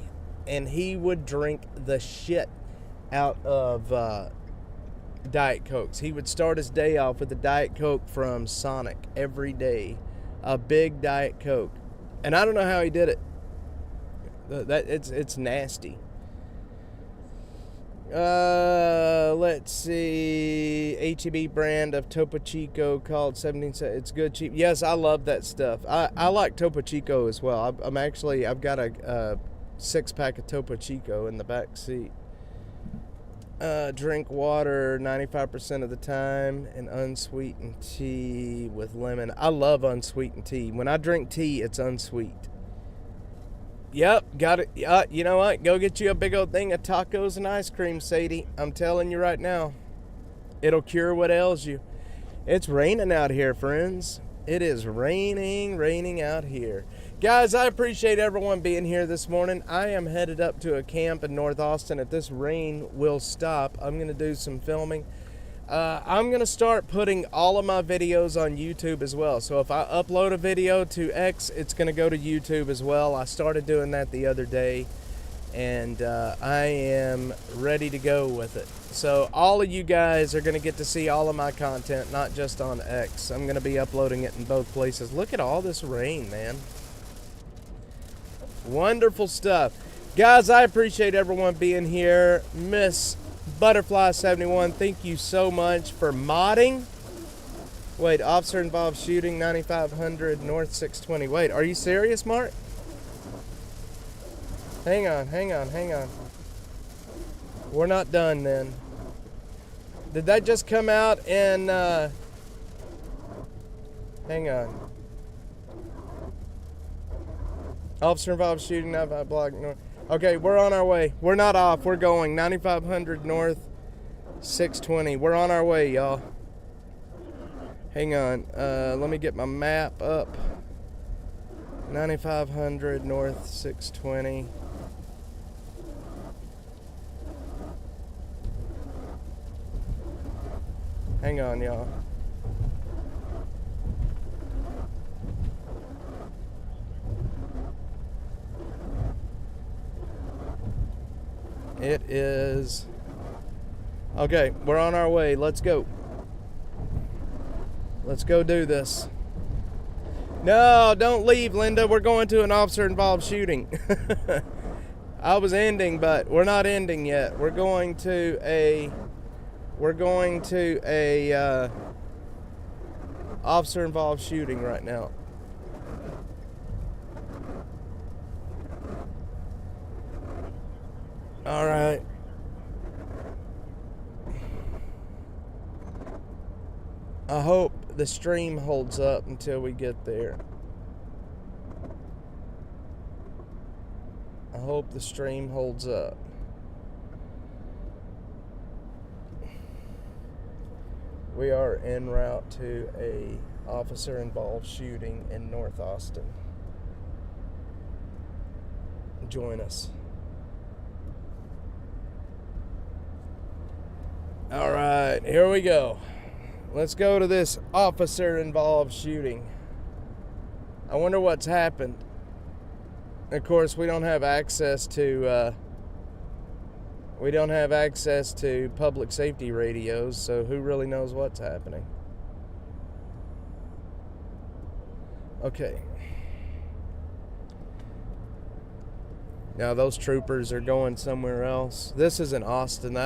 And he would drink the shit out of Diet Cokes. He would start his day off with a Diet Coke from Sonic every day. A big Diet Coke. And I don't know how he did it. It's nasty. Let's see. HEB brand of Topo Chico called 17 cents. It's good, cheap. Yes, I love that stuff. I like Topo Chico as well. I've got a 6-pack of Topo Chico in the back seat. Drink water 95% of the time and unsweetened tea with lemon. I love unsweetened tea. When I drink tea, it's unsweet. Yep, got it. You know what? Go get you a big old thing of tacos and ice cream, Sadie. I'm telling you right now. It'll cure what ails you. It's raining out here, friends. It is raining out here. Guys, I appreciate everyone being here this morning. I am headed up to a camp in North Austin. If this rain will stop, I'm going to do some filming. I'm going to start putting all of my videos on YouTube as well. So if I upload a video to X, it's going to go to YouTube as well. I started doing that the other day, and I am ready to go with it. So all of you guys are going to get to see all of my content, not just on X. I'm going to be uploading it in both places. Look at all this rain, man. Wonderful stuff. Guys, I appreciate everyone being here. Miss Butterfly 71, thank you so much for modding. Wait, officer involved shooting 9500 North 620. Wait, are you serious, Mark? Hang on. We're not done then. Did that just come out in, hang on. Officer involved shooting 95 block north. Okay, we're on our way. We're not off. We're going 9500 North 620. We're on our way, y'all. Hang on. Let me get my map up. 9500 North 620. Hang on, y'all. It is... Okay, we're on our way. Let's go. Let's go do this. No, don't leave, Linda. We're going to an officer-involved shooting. I was ending, but we're not ending yet. We're going to a officer-involved shooting right now. All right. I hope the stream holds up until we get there. I hope the stream holds up. We are en route to a officer-involved shooting in North Austin. Join us. All right, here we go. Let's go to this officer-involved shooting. I wonder what's happened. Of course, we don't have access to public safety radios, so who really knows what's happening? Okay. Now those troopers are going somewhere else. This is in Austin.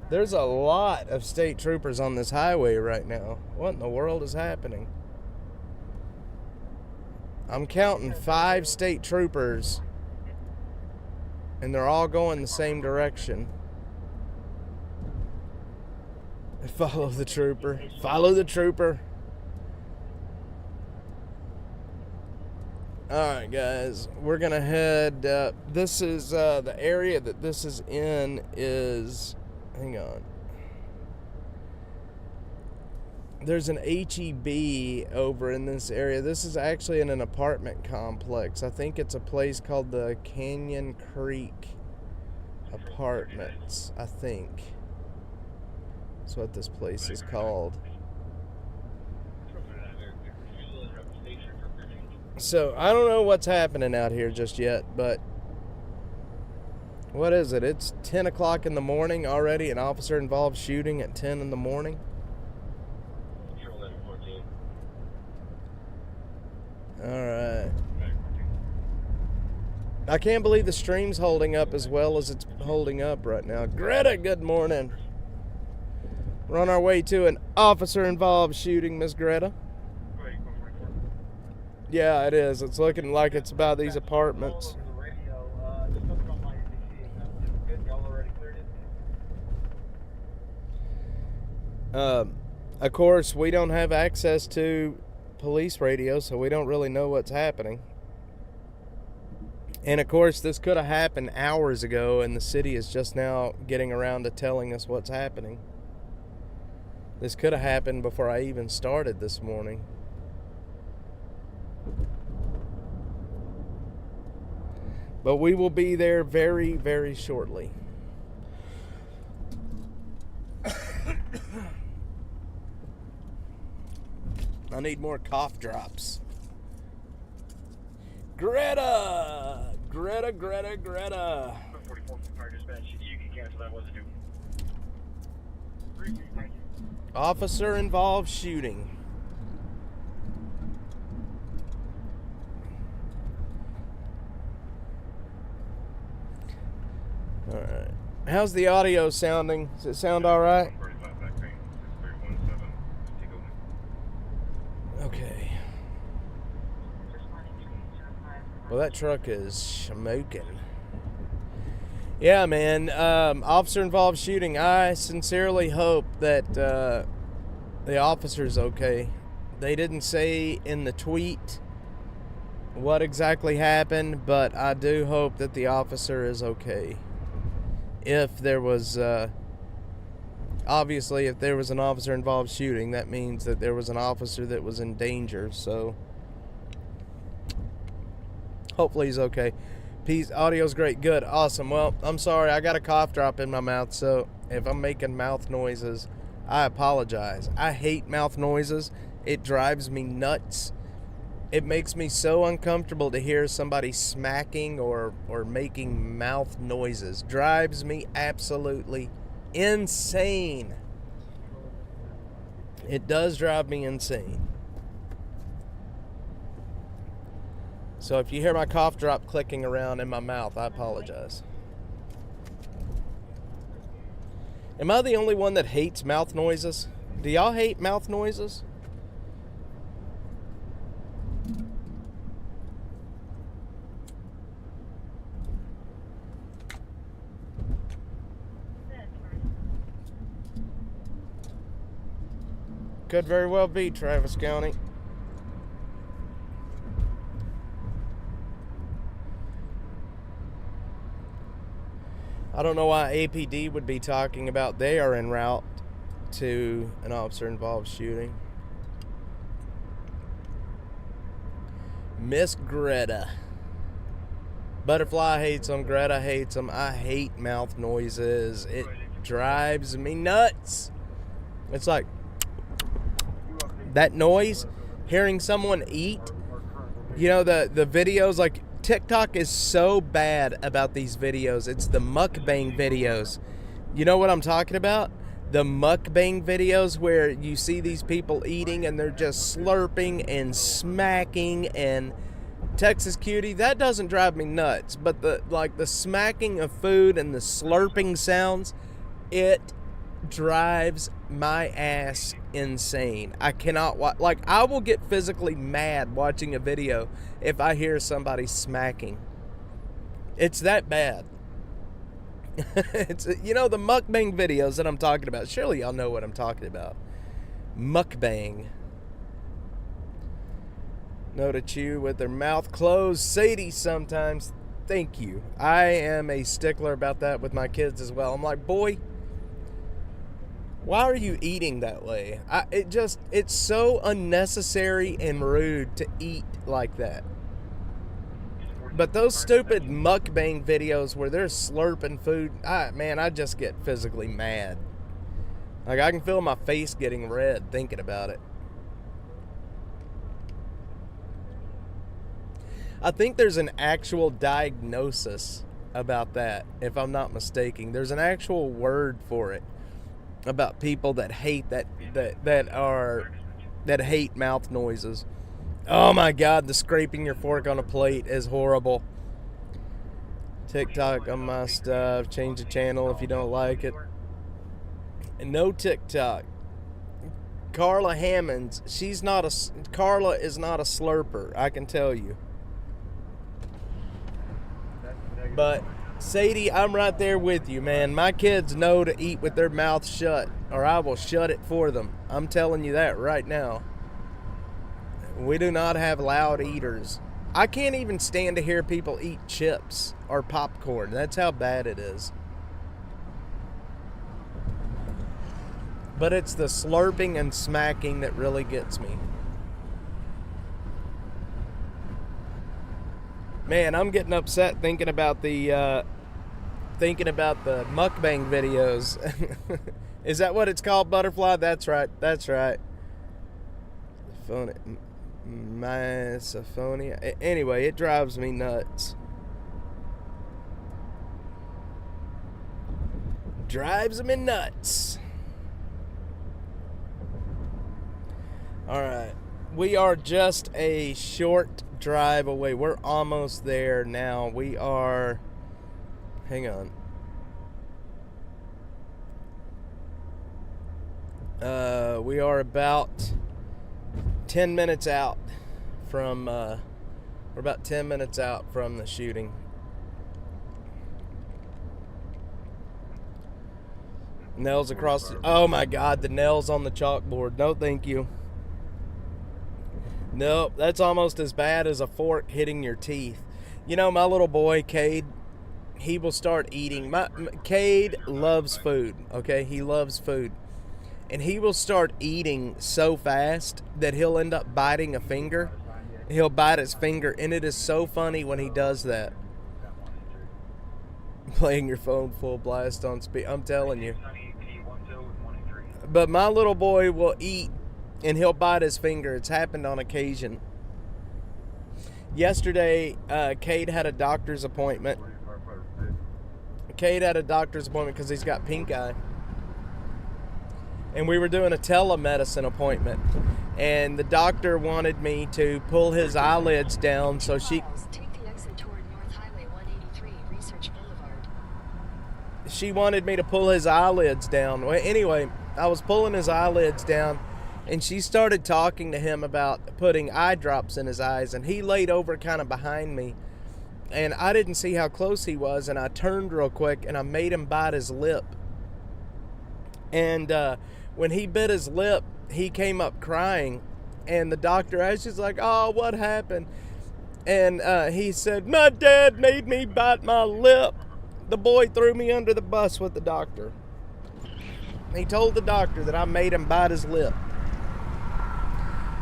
There's a lot of state troopers on this highway right now. What in the world is happening? I'm counting 5 state troopers, and they're all going the same direction. Follow the trooper. Follow the trooper. Alright, guys. We're going to head... this is... the area that this is in is... Hang on. There's an HEB over in this area. This is actually in an apartment complex. I think it's a place called the Canyon Creek Apartments, I think. That's what this place is called. So, I don't know what's happening out here just yet, but what is it? It's 10 o'clock in the morning already. An officer involved shooting at 10 in the morning. Alright. I can't believe the stream's holding up as well as it's holding up right now. Greta, good morning. We're on our way to an officer involved shooting, Miss Greta. Yeah, it is. It's looking like it's about these apartments. Of course, we don't have access to police radio, so we don't really know what's happening. And of course, this could have happened hours ago, and the city is just now getting around to telling us what's happening. This could have happened before I even started this morning. But we will be there very, very shortly. I need more cough drops. Greta! Greta.
44 from Fire Dispatch. You can cancel that. What's it do?
Officer involved shooting. Alright. How's the audio sounding? Does it sound alright? Okay. Well, that truck is smoking. Yeah, man. Officer involved shooting. I sincerely hope that the officer's okay. They didn't say in the tweet what exactly happened, but I do hope that the officer is okay. If there was, obviously, if there was an officer involved shooting, that means that there was an officer that was in danger, so hopefully he's okay. Peace. Audio's great. Good. Awesome. Well, I'm sorry. I got a cough drop in my mouth, so if I'm making mouth noises, I apologize. I hate mouth noises. It drives me nuts. It makes me so uncomfortable to hear somebody smacking or making mouth noises. Drives me absolutely insane. It does drive me insane. So if you hear my cough drop clicking around in my mouth, I apologize. Am I the only one that hates mouth noises? Do y'all hate mouth noises? Could very well be Travis County. I don't know why APD would be talking about they are en route to an officer-involved shooting. Miss Greta. Butterfly hates them. Greta hates them. I hate mouth noises. It drives me nuts. It's like that noise, hearing someone eat. You know, the videos, like TikTok is so bad about these videos. It's the mukbang videos. You know what I'm talking about? The mukbang videos where you see these people eating and they're just slurping and smacking and Texas Cutie, that doesn't drive me nuts. But the smacking of food and the slurping sounds, it drives my ass insane. I cannot I will get physically mad watching a video if I hear somebody smacking. It's that bad. It's, you know, the mukbang videos that I'm talking about. Surely y'all know what I'm talking about. Mukbang. Know to chew with their mouth closed. Sadie sometimes. Thank you. I am a stickler about that with my kids as well. I'm like, boy, why are you eating that way? It's so unnecessary and rude to eat like that. But those stupid mukbang videos where they're slurping food, I just get physically mad. Like, I can feel my face getting red thinking about it. I think there's an actual diagnosis about that, if I'm not mistaken. There's an actual word for it. About people that hate that hate mouth noises. Oh my God, the scraping your fork on a plate is horrible. TikTok on my stuff. Change the channel if you don't like it. No TikTok. Carla Hammonds. Carla is not a slurper, I can tell you. But Sadie, I'm right there with you, man. My kids know to eat with their mouth shut, or I will shut it for them. I'm telling you that right now. We do not have loud eaters. I can't even stand to hear people eat chips or popcorn. That's how bad it is. But it's the slurping and smacking that really gets me. Man, I'm getting upset thinking about the mukbang videos. Is that what it's called, Butterfly? That's right. That's right. Misophonia. Anyway, it drives me nuts. Drives me nuts. All right. We are just a short drive away. We're almost there now. We are... Hang on. We are about 10 minutes out from... we're about 10 minutes out from the shooting. Nails across the... Oh my God, the nails on the chalkboard. No, thank you. Nope, that's almost as bad as a fork hitting your teeth. You know, my little boy, Cade, he will start eating. Cade loves food, okay? He loves food. And he will start eating so fast that he'll end up biting a finger. He'll bite his finger, and it is so funny when he does that. Playing your phone full blast on speed. I'm telling you. But my little boy will eat, and he'll bite his finger. It's happened on occasion. Yesterday, Cade had a doctor's appointment. Cade had a doctor's appointment because he's got pink eye. And we were doing a telemedicine appointment. And the doctor wanted me to pull his eyelids down so she... She wanted me to pull his eyelids down. Well, anyway, I was pulling his eyelids down, and she started talking to him about putting eye drops in his eyes, and he laid over kind of behind me, and I didn't see how close he was, and I turned real quick, and I made him bite his lip. And when he bit his lip, he came up crying, and the doctor, I was just like, oh, what happened? And he said, my dad made me bite my lip. The boy threw me under the bus with the doctor. He told the doctor that I made him bite his lip.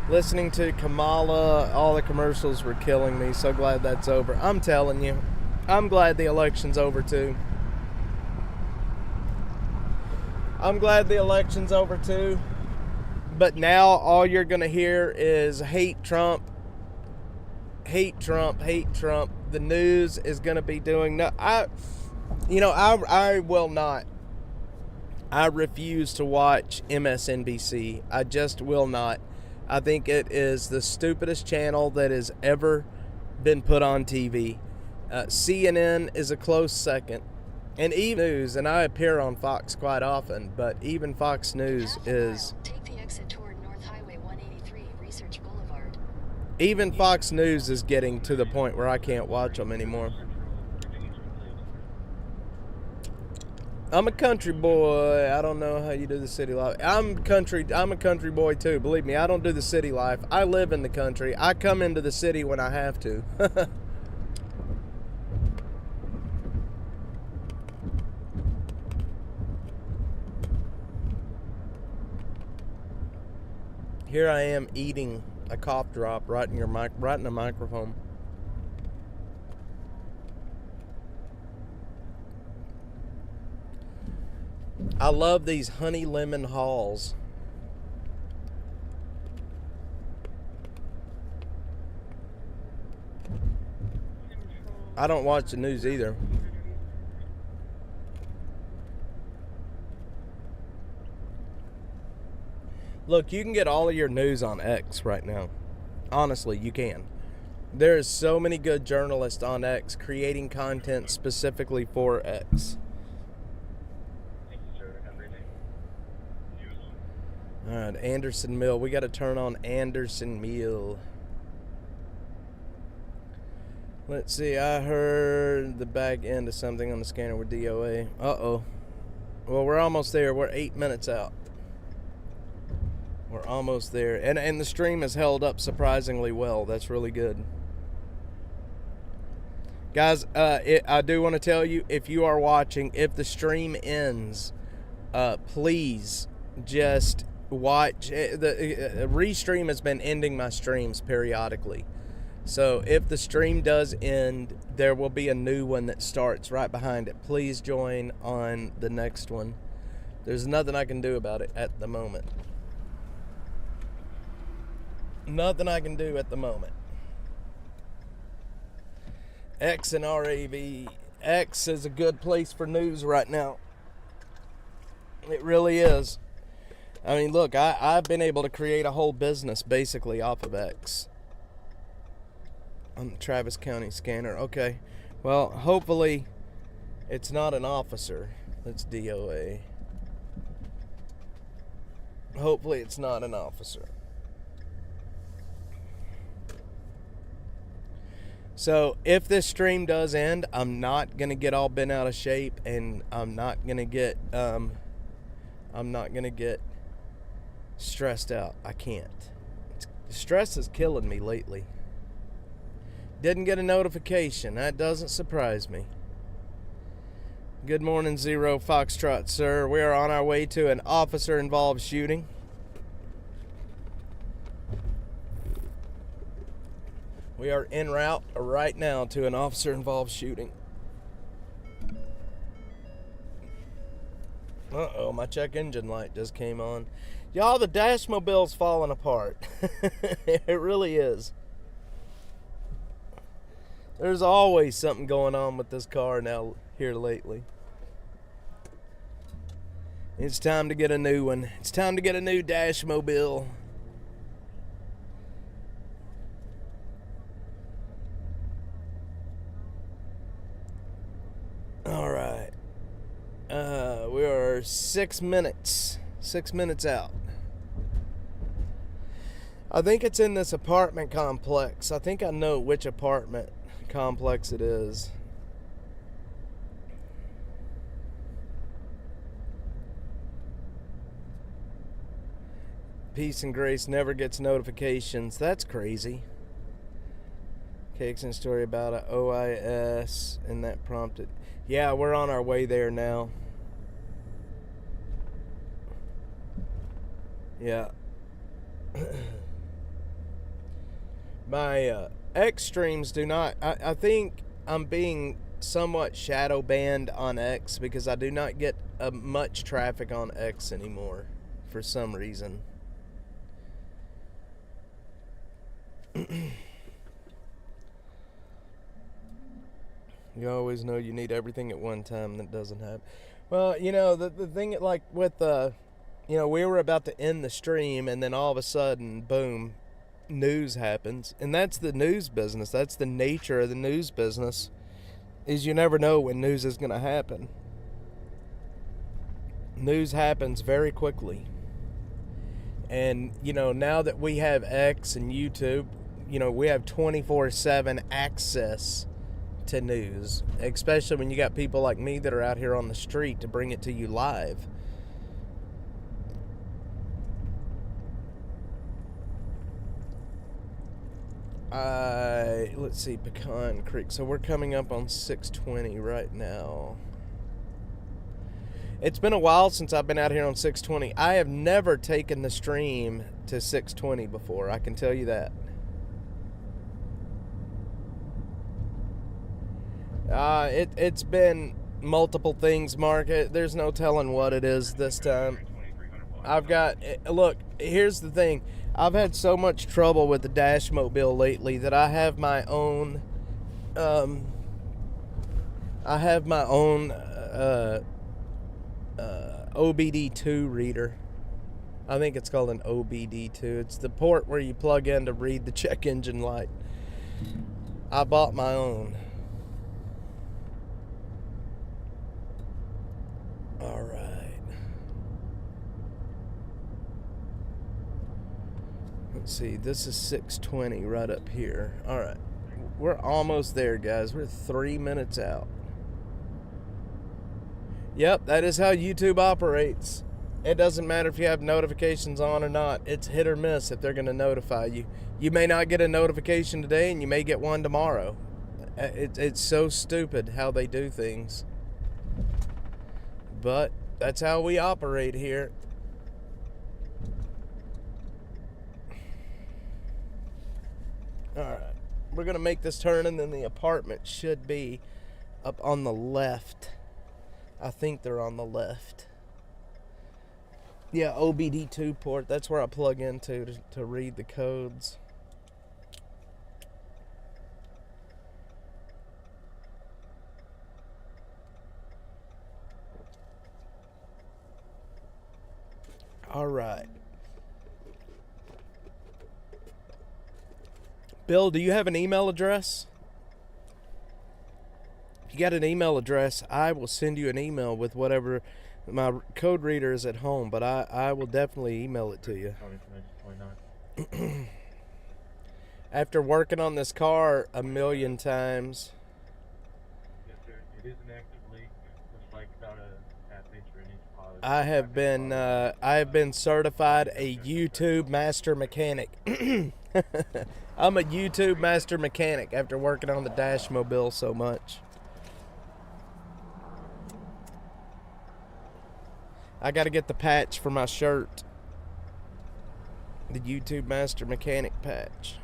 Listening to Kamala, all the commercials were killing me. So glad that's over. I'm telling you, I'm glad the election's over too. I'm glad the election's over too. But now all you're going to hear is hate Trump. Hate Trump, hate Trump. The news is going to be doing no... I will not. I refuse to watch MSNBC. I just will not. I think it is the stupidest channel that has ever been put on TV. CNN is a close second. And even news, and I appear on Fox quite often, but even Fox News is... Take the exit toward North Highway 183, Research Boulevard. Even Fox News is getting to the point where I can't watch them anymore. I'm a country boy. I don't know how you do the city life. I'm a country boy too. Believe me, I don't do the city life. I live in the country. I come into the city when I have to. Here I am eating a cough drop right in the microphone. I love these honey lemon halls. I don't watch the news either. Look, you can get all of your news on X right now. Honestly, you can. There's so many good journalists on X creating content specifically for X. All right, Anderson Mill. We got to turn on Anderson Mill. Let's see, I heard the back end of something on the scanner with DOA. Uh-oh. Well, we're almost there. We're 8 minutes out. We're almost there. And the stream has held up surprisingly well. That's really good. Guys, I do want to tell you, if you are watching, if the stream ends, please just watch. The Restream has been ending my streams periodically. So if the stream does end, there will be a new one that starts right behind it. Please join on the next one. There's nothing I can do about it at the moment. Nothing I can do at the moment. X and RAV. X is a good place for news right now. It really is. I mean, look, I've been able to create a whole business basically off of X. On the Travis County scanner. Okay. Well, hopefully it's not an officer. That's DOA. Hopefully it's not an officer. So if this stream does end, I'm not gonna get all bent out of shape, and I'm not gonna get stressed out. I can't. Stress is killing me lately. Didn't get a notification. That doesn't surprise me. Good morning, Zero Foxtrot, sir. We are on our way to an officer-involved shooting. We are en route right now to an officer-involved shooting. Uh-oh, my check engine light just came on. Y'all, the Dashmobile's falling apart. It really is. There's always something going on with this car now here lately. It's time to get a new one. It's time to get a new Dashmobile. All right. We are 6 minutes. 6 minutes out. I think it's in this apartment complex. I think I know which apartment complex it is. Peace and Grace never gets notifications. That's crazy. Cakes and story about a OIS, and that prompted. Yeah, we're on our way there now. Yeah. My X streams do not. I think I'm being somewhat shadow banned on X because I do not get much traffic on X anymore for some reason. You always know you need everything at one time. That doesn't happen. Well, you know, the thing, like with you know, we were about to end the stream, and then all of a sudden, boom, news happens. And that's the news business. That's the nature of the news business, is you never know when news is going to happen. News happens very quickly. And, you know, now that we have X and YouTube, you know, we have 24/7 access to news, especially when you got people like me that are out here on the street to bring it to you live. Let's see, Pecan Creek. So we're coming up on 620 right now. It's been a while since I've been out here on 620. I have never taken the stream to 620 before, I can tell you that. It's been multiple things, Mark. There's no telling what it is this time. I've got, look, here's the thing. I've had so much trouble with the Dashmobile lately that I have my own, OBD2 reader. I think it's called an OBD2. It's the port where you plug in to read the check engine light. I bought my own. All right. Let's see. This is 620 right up here. All right. We're almost there, guys. We're 3 minutes out. Yep, that is how YouTube operates. It doesn't matter if you have notifications on or not. It's hit or miss if they're going to notify you. You may not get a notification today, and you may get one tomorrow. It's so stupid how they do things. But that's how we operate here. Alright, we're going to make this turn, and then the apartment should be up on the left. I think they're on the left. Yeah, OBD2 port. That's where I plug into to read the codes. All right. Bill, do you have an email address? If you got an email address, I will send you an email with whatever. My code reader is at home, but I will definitely email it to you. After working on this car a million times.
Yes, sir. It is an active leak. Looks like about a half-inch or an inch pilot.
I have been certified a YouTube master mechanic. I'm a YouTube master mechanic after working on the Dash Mobile so much. I got to get the patch for my shirt. The YouTube Master Mechanic patch.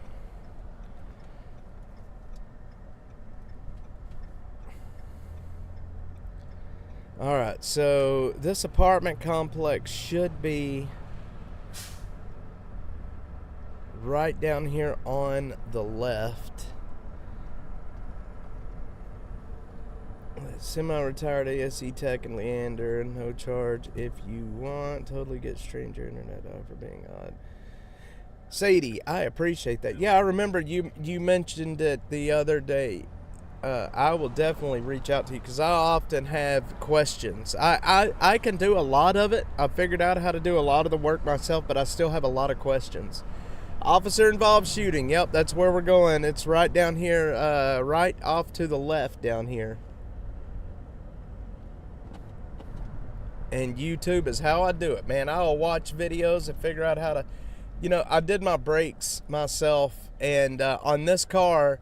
Alright, so this apartment complex should be right down here on the left. Semi-retired ASE Tech and Leander, no charge if you want. Totally get stranger internet offer being odd. Sadie, I appreciate that. Yeah, I remember you mentioned it the other day. I will definitely reach out to you because I often have questions. I can do a lot of it. I figured out how to do a lot of the work myself, but I still have a lot of questions. Officer involved shooting. Yep, that's where we're going. It's right down here, right off to the left down here. And YouTube is how I do it, man. I'll watch videos and figure out how to, I did my brakes myself. And on this car,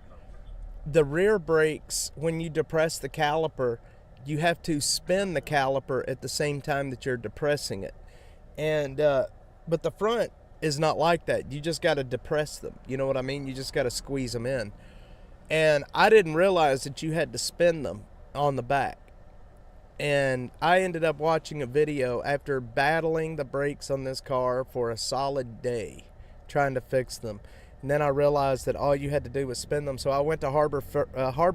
the rear brakes, when you depress the caliper, you have to spin the caliper at the same time that you're depressing it. And, but the front is not like that. You just got to depress them. You know what I mean? You just got to squeeze them in. And I didn't realize that you had to spin them on the back. And I ended up watching a video after battling the brakes on this car for a solid day, trying to fix them. And then I realized that all you had to do was spin them. So I went to Harbor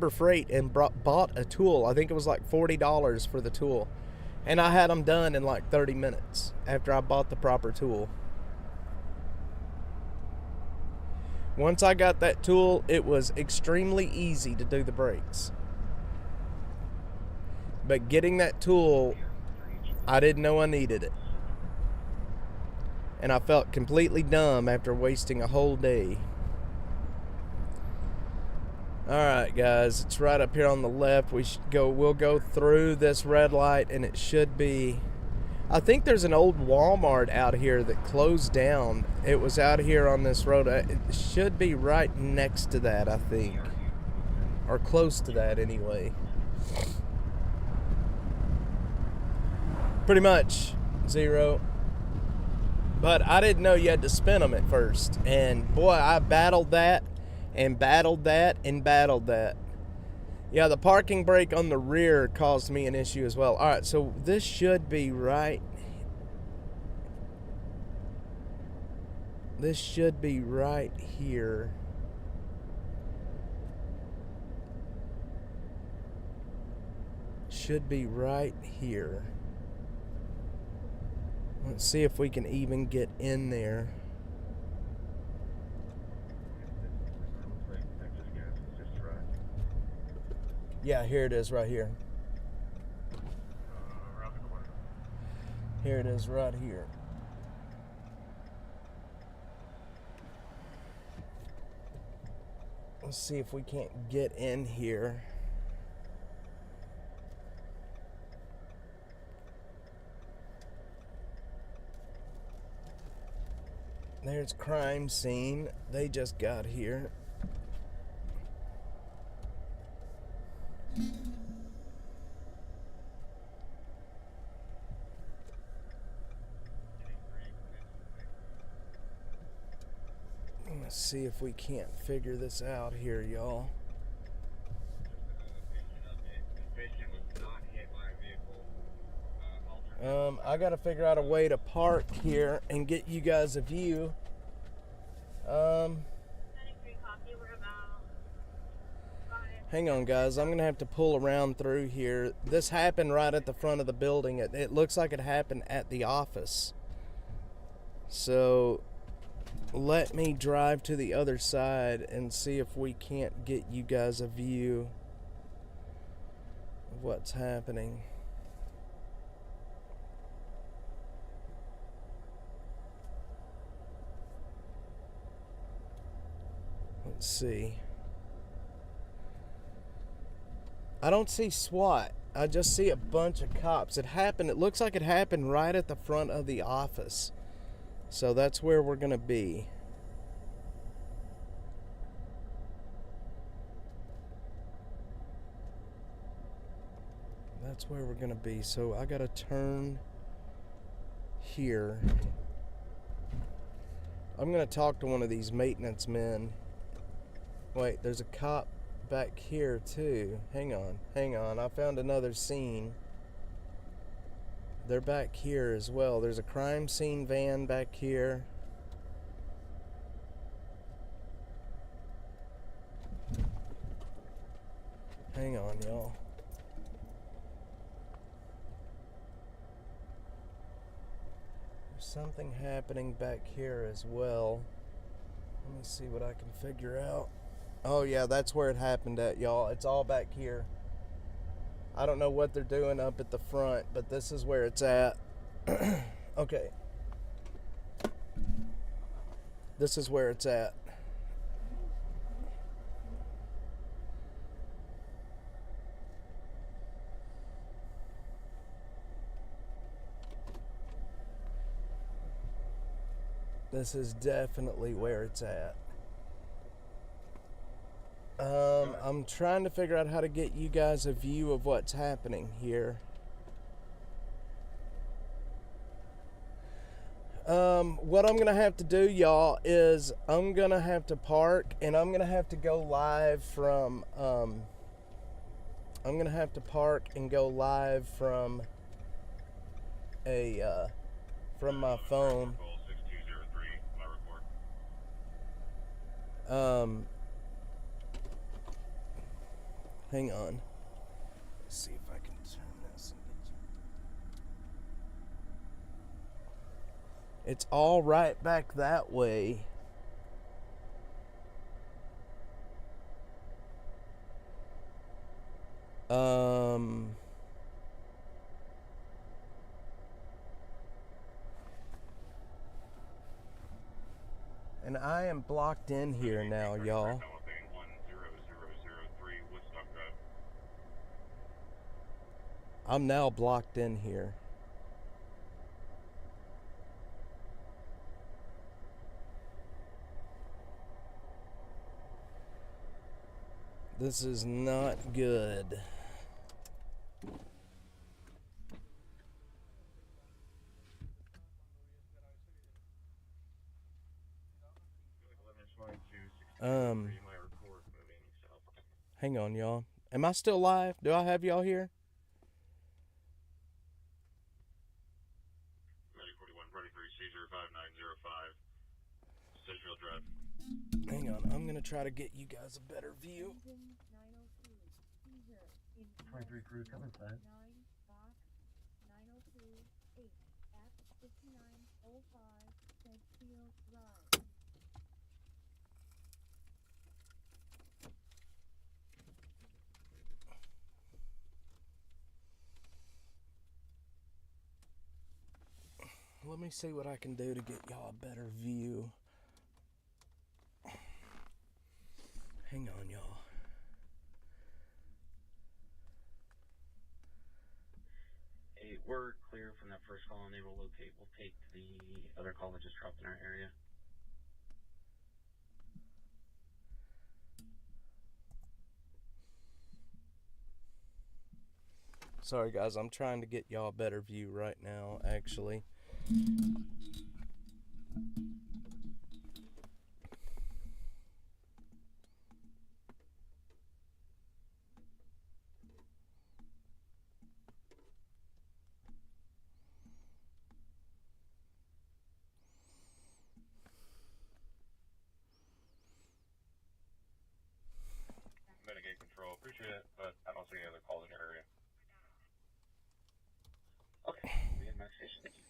Freight and bought a tool. I think it was like $40 for the tool. And I had them done in like 30 minutes after I bought the proper tool. Once I got that tool, it was extremely easy to do the brakes. But getting that tool, I didn't know I needed it. And I felt completely dumb after wasting a whole day. Alright guys, it's right up here on the left. We'll go through this red light and it should be, I think there's an old Walmart out here that closed down. It was out here on this road. It should be right next to that, I think. Or close to that anyway. Pretty much, zero. But I didn't know you had to spin them at first. And boy, I battled that and battled that and battled that. Yeah, the parking brake on the rear caused me an issue as well. All right, so this should be right. This should be right here. Should be right here. Let's see if we can even get in there. Yeah, here it is right here.
Around the corner.
Here it is right here. Let's see if we can't get in here. There's crime scene. They just got here. Let's see if we can't figure this out here, y'all. I gotta figure out a way to park here and get you guys a view. Hang on, guys. I'm gonna have to pull around through here. This happened right at the front of the building. It looks like it happened at the office. So let me drive to the other side and see if we can't get you guys a view of what's happening. Let's see. I don't see SWAT. I just see a bunch of cops. It looks like it happened right at the front of the office. So that's where we're gonna be. That's where we're gonna be. So I gotta turn here. I'm gonna talk to one of these maintenance men. Wait, there's a cop back here too. Hang on. I found another scene. They're back here as well. There's a crime scene van back here. Hang on, y'all. There's something happening back here as well. Let me see what I can figure out. Oh yeah, that's where it happened at, y'all. It's all back here. I don't know what they're doing up at the front, but this is where it's at. Okay. This is where it's at. This is definitely where it's at. I'm trying to figure out how to get you guys a view of what's happening here. What I'm gonna have to do, y'all, is I'm gonna have to park and I'm gonna have to go live from I'm gonna have to park and go live from from my phone. Hang on. Let's see if I can turn this. It's all right back that way. And I am blocked in here now, y'all. I'm now blocked in here. This is not good. Hang on, y'all. Am I still live? Do I have y'all here? Hang on, I'm gonna try to get you guys a better view.
23 crew coming fast.
Let me see what I can do to get y'all a better view. Hang on, y'all.
Hey, we're clear from that first call, unable to locate. We'll take the other call that just dropped in our area.
Sorry, guys. I'm trying to get y'all a better view right now, actually.
Mitigate control. Appreciate it, but I don't see any other calls in your area.
Okay, we have my station. Thank you.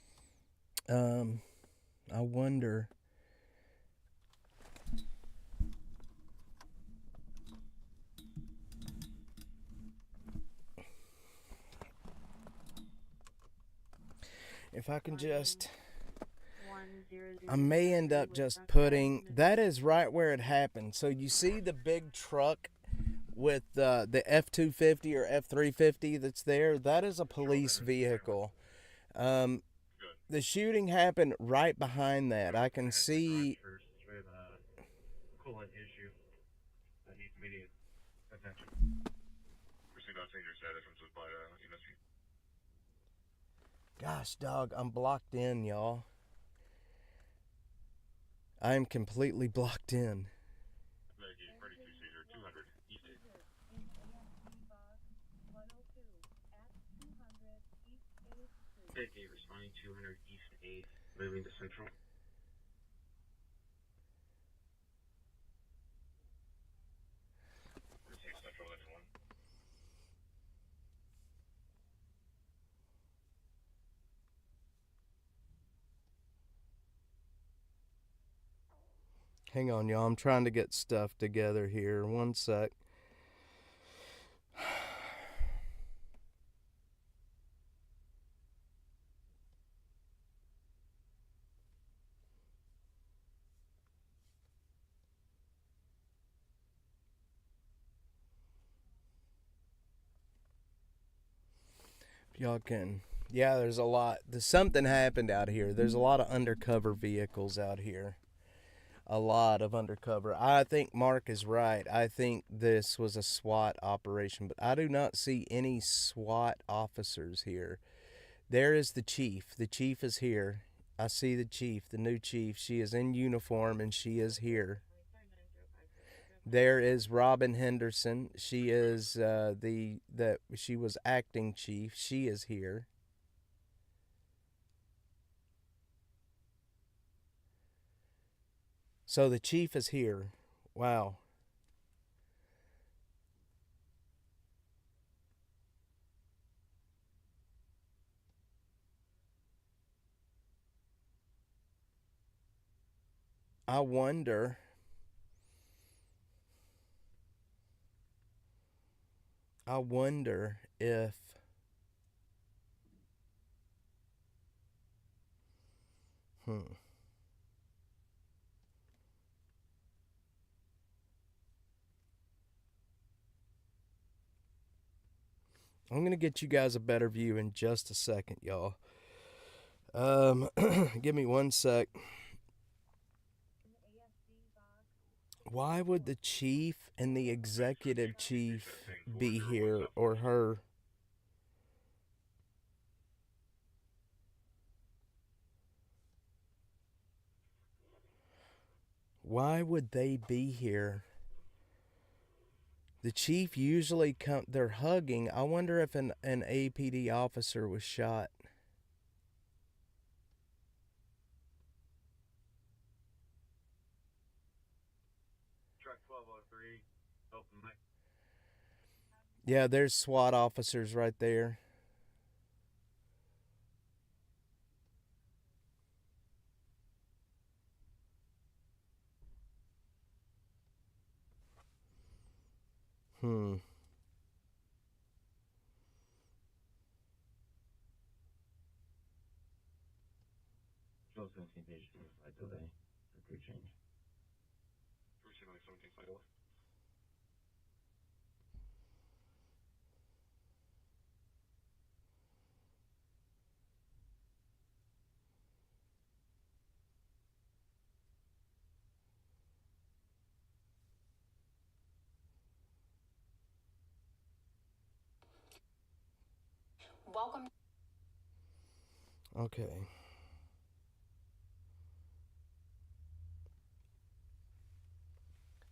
I wonder. If I can just, I may end up just putting, that is right where it happened. So you see the big truck with the F-250 or F-350 that's there? That is a police vehicle. The shooting happened right behind that. I can see.
We have a coolant issue that needs immediate attention. Proceed on senior status from supply MSU.
Gosh, dog, I'm blocked in, y'all. I am completely blocked in.
Mitigate, ready to seizure 200 East 8th.
Mitigate responding 200 East 8th, moving to Central.
Receive Central Ledge 1.
Hang on, y'all. I'm trying to get stuff together here. One sec. Y'all can. Yeah, there's a lot. Something happened out here. There's a lot of undercover vehicles out here. A lot of undercover. I think Mark is right. I think this was a SWAT operation, but I do not see any SWAT officers here. There is the chief. The chief is here. I see the chief, the new chief. She is in uniform and she is here. There is Robin Henderson. She is she was acting chief. She is here. So the chief is here. Wow. I wonder if I'm going to get you guys a better view in just a second, y'all. Give me one sec. Why would the chief and the executive chief be here or her? Why would they be here? The chief usually they're hugging. I wonder if an APD officer was shot.
Truck 1203, open mic.
Yeah, there's SWAT officers right there.
Show 17 pages, flight delay, for crew change.
Receiving 17 flight delay.
Welcome.
Okay.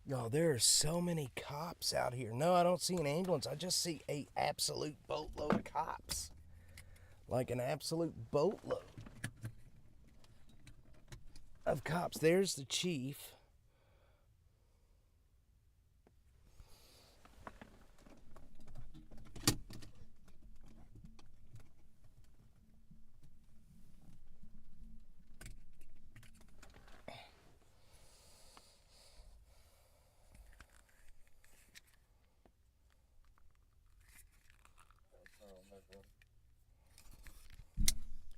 Y'all, there are so many cops out here. No, I don't see an ambulance. I just see a absolute boatload of cops. Like an absolute boatload of cops. There's the chief.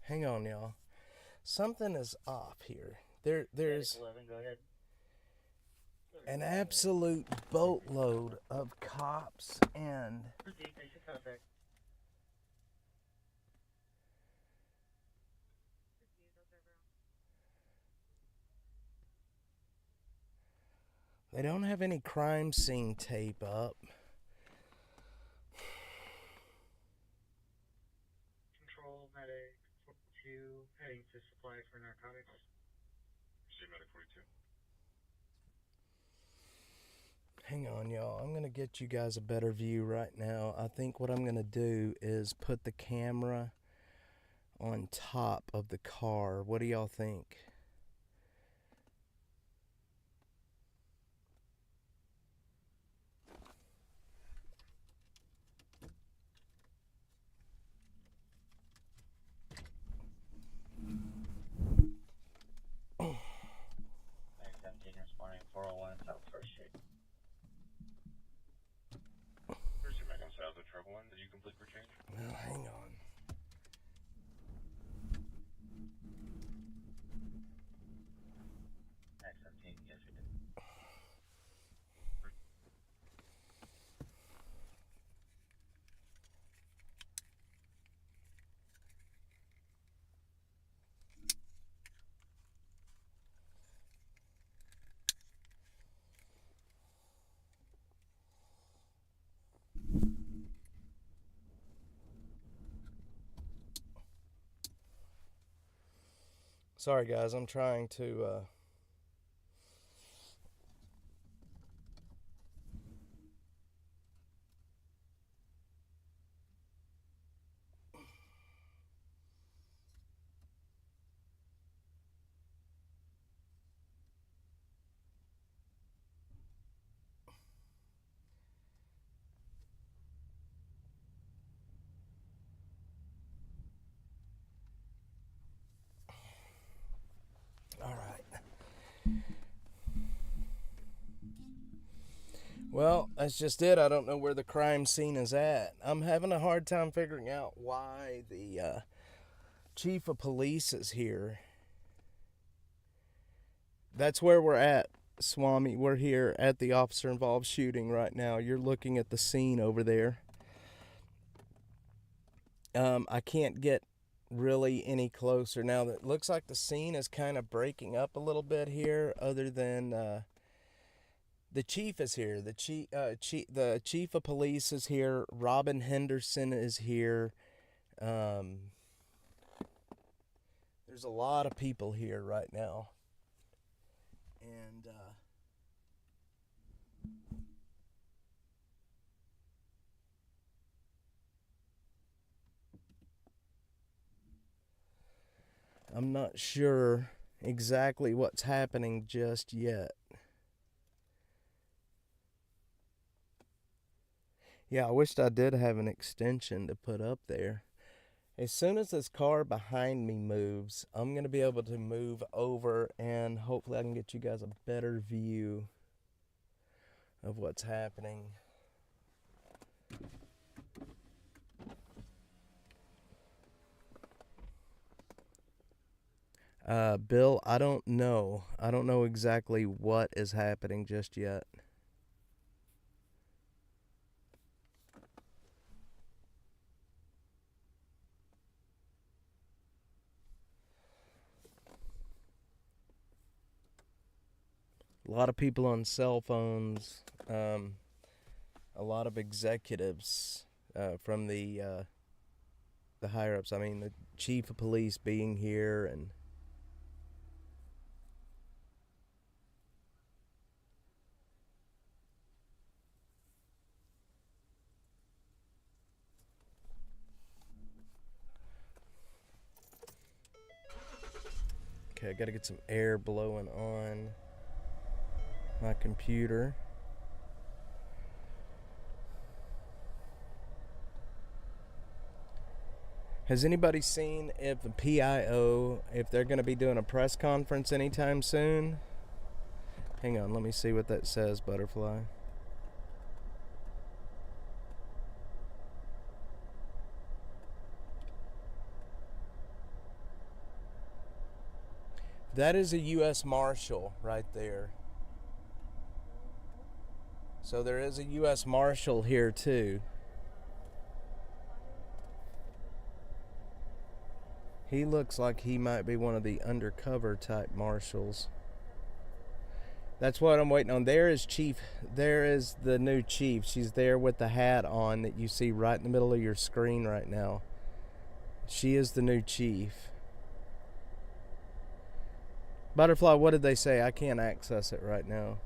Hang on, y'all. Something is off here. There's
11, go ahead.
an absolute boatload of cops and
Proceed, make your contact.
they don't have any crime scene tape up.
Control, medic 42, heading to supply for narcotics.
Proceed, medic 42.
Hang on, y'all. I'm going to get you guys a better view right now. I think what I'm going to do is put the camera on top of the car. What do y'all think?
Max 17 responding 401 South First Street.
Proceed, medic on South of Trouble One. Did you complete for change?
Well, hang on.
Max 17, yes we did.
Sorry, guys. I'm trying to... All right. Well, that's just it. I don't know where the crime scene is at. I'm having a hard time figuring out why the chief of police is here. That's where we're at, Swami. We're here at the officer involved shooting right now. You're looking at the scene over there. I can't get really any closer now. That looks like the scene is kind of breaking up a little bit here, other than the chief is here. The chief of police is here. Robin Henderson is here. There's a lot of people here right now. And I'm not sure exactly what's happening just yet. Yeah, I wished I did have an extension to put up there. As soon as this car behind me moves, I'm going to be able to move over and hopefully I can get you guys a better view of what's happening. Bill, I don't know. I don't know exactly what is happening just yet. A lot of people on cell phones, a lot of executives from the the higher ups. I mean, the chief of police being here and. Okay, I gotta get some air blowing on my computer. Has anybody seen if the PIO, if they're gonna be doing a press conference anytime soon? Hang on, let me see what that says, Butterfly. That is a U.S. Marshal right there. So there is a U.S. Marshal here too. He looks like he might be one of the undercover type marshals. That's what I'm waiting on. There is Chief. There is the new chief. She's there with the hat on that you see right in the middle of your screen right now. She is the new chief. Butterfly, what did they say? I can't access it right now.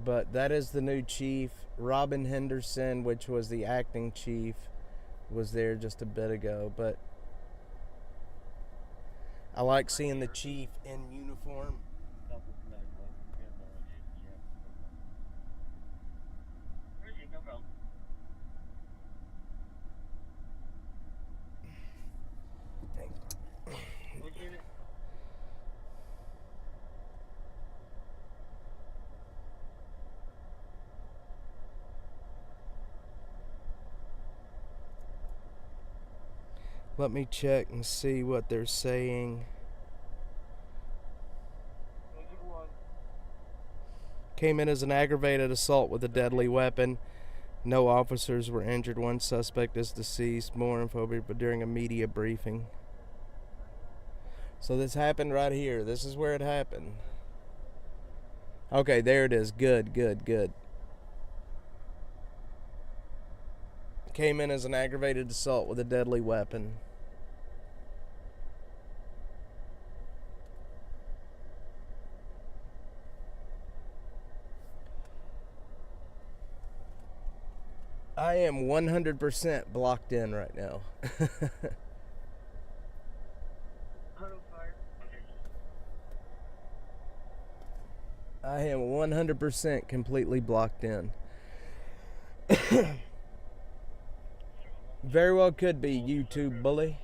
But that is the new chief. Robin Henderson, which was the acting chief, was there just a bit ago. But I like seeing the chief in uniform. Let me check and see what they're saying. Came in as an aggravated assault with a deadly weapon. No officers were injured. One suspect is deceased. More info during a media briefing. So this happened right here. This is where it happened. Okay, there it is. Good, good, good. Came in as an aggravated assault with a deadly weapon. I am 100% blocked in right now. I am 100% completely blocked in. Very well could be YouTube bully.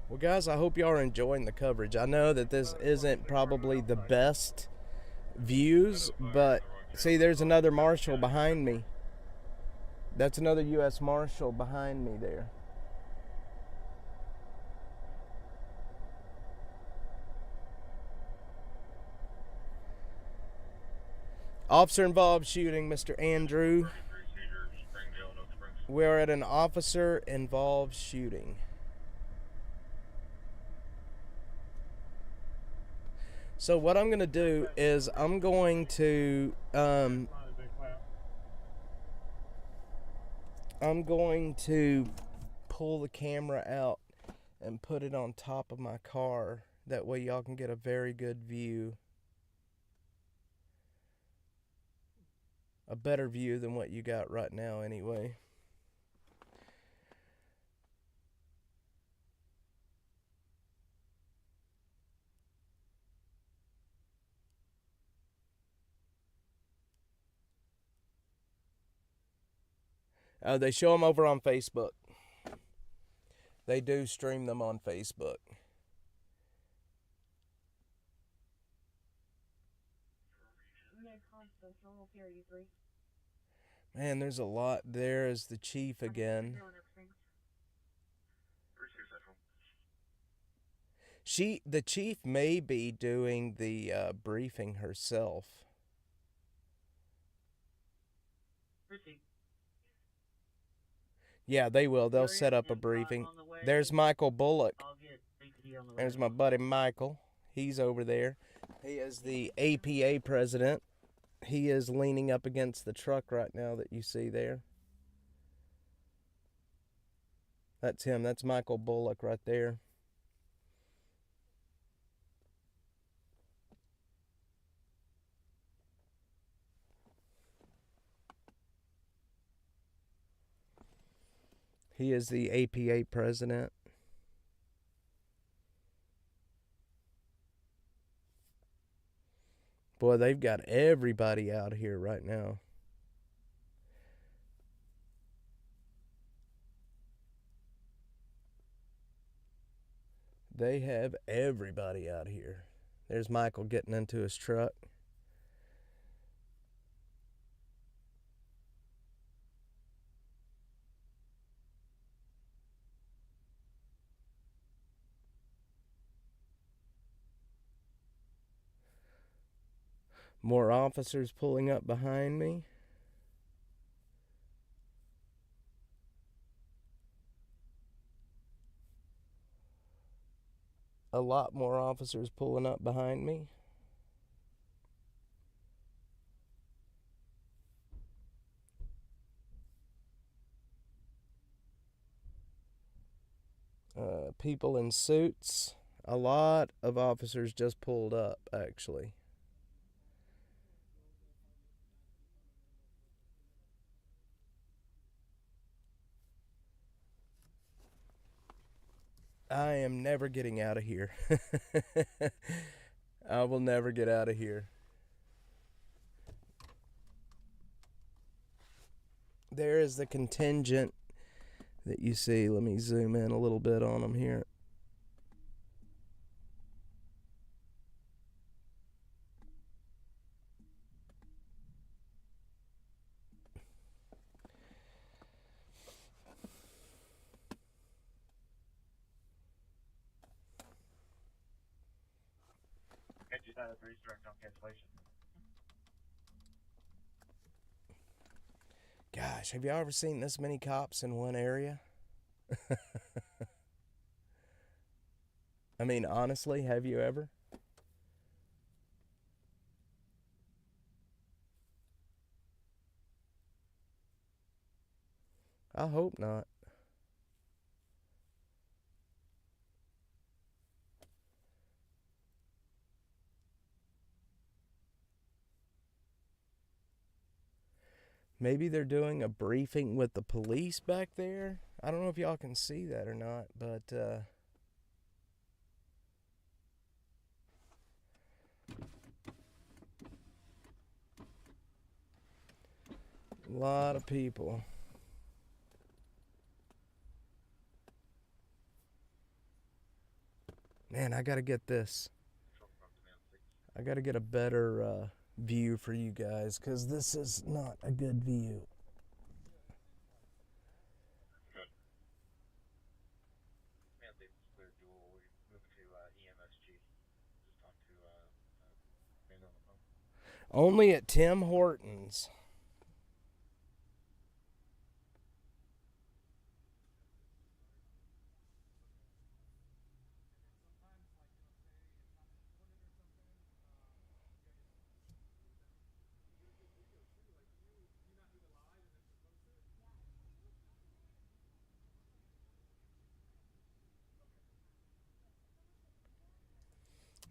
Well, guys, I hope y'all are enjoying the coverage. I know that this isn't probably the best views, but see, there's another marshal behind me. That's another U.S. Marshal behind me there. Officer involved shooting, Mr. Andrew. We're at an officer involved shooting. So what I'm going to do is I'm going to pull the camera out and put it on top of my car. That way y'all can get a very good view. A better view than what you got right now anyway. They show them over on Facebook. They do stream them on Facebook. Man, there's a lot. There is the chief again. The chief may be doing the briefing herself. Yeah, they will. They'll set up a briefing. There's Michael Bullock. There's my buddy Michael. He's over there. He is the APA president. He is leaning up against the truck right now that you see there. That's him. That's Michael Bullock right there. He is the APA president. Boy, they've got everybody out here right now. They have everybody out here. There's Michael getting into his truck. More officers pulling up behind me. A lot more officers pulling up behind me. People in suits. A lot of officers just pulled up, actually. I am never getting out of here. I will never get out of here. There is the contingent that you see. Let me zoom in a little bit on them here.
Can't you sign a 3 direct on cancellation?
Gosh, have you ever seen this many cops in one area? I mean, honestly, have you ever? I hope not. Maybe they're doing a briefing with the police back there. I don't know if y'all can see that or not, but a lot of people. Man, I gotta get this. I gotta get a better view for you guys, because this is not a good view.
Good. Mandate's clear dual. We move to EMSG. Just talk to man on the phone.
Only at Tim Hortons.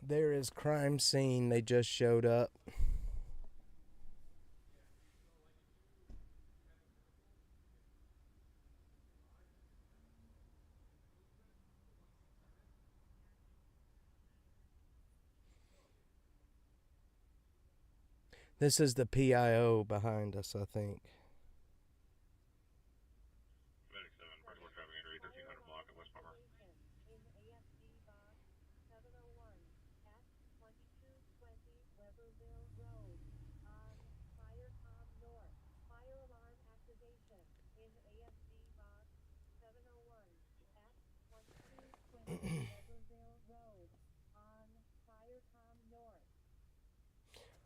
There is crime scene. They just showed up. This is the PIO behind us, I think.
Medic 7, particular traffic entry, 1300 block of West Palmer.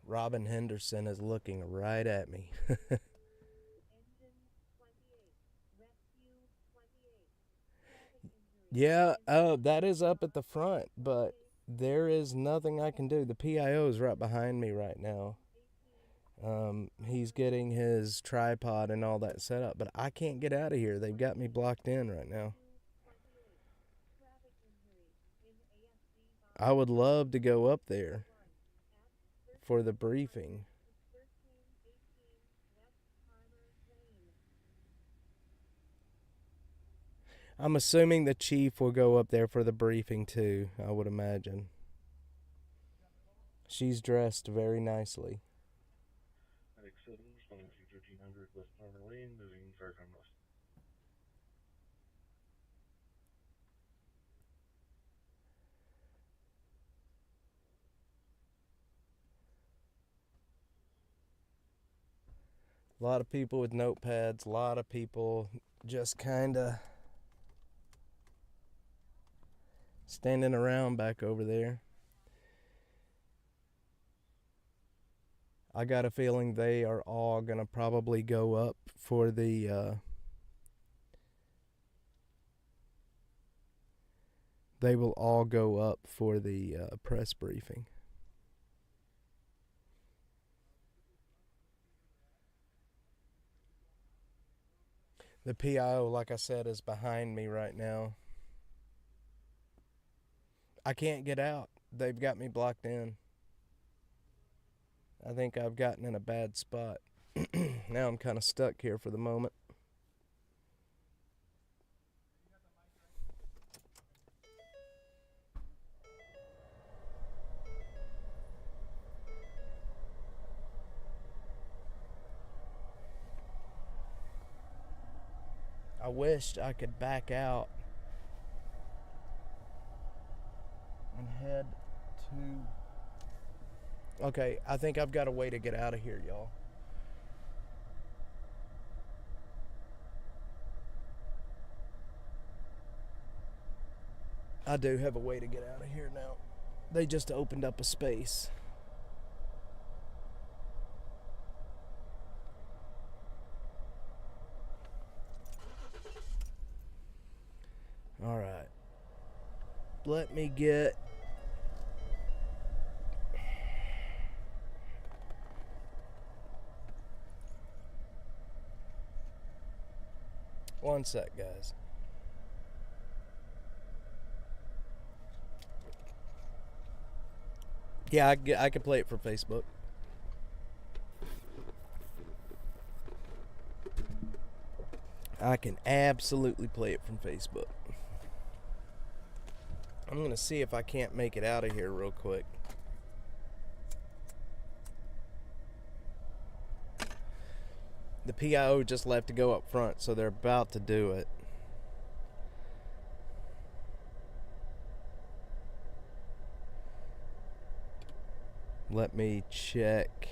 Robin Henderson is looking right at me. Yeah, that is up at the front, but there is nothing I can do. The PIO is right behind me right now. He's getting his tripod and all that set up, but I can't get out of here. They've got me blocked in right now. I would love to go up there for the briefing. I'm assuming the chief will go up there for the briefing too, I would imagine. She's dressed very nicely.
Medic 7, responding to 1300 West Palmer Lane, moving Faircom West.
A lot of people with notepads, a lot of people just kind of standing around back over there. I got a feeling they are all going to probably go up for the they will all go up for the press briefing. The PIO, like I said, is behind me right now. I can't get out. They've got me blocked in. I think I've gotten in a bad spot. Now I'm kind of stuck here for the moment. I wished I could back out and head to... Okay, I think I've got a way to get out of here, y'all. I do have a way to get out of here now. They just opened up a space. All right. Let me get... One sec, guys. Yeah, I can play it from Facebook. I can absolutely play it from Facebook. I'm going to see if I can't make it out of here real quick. The PIO just left to go up front, so they're about to do it. Let me check.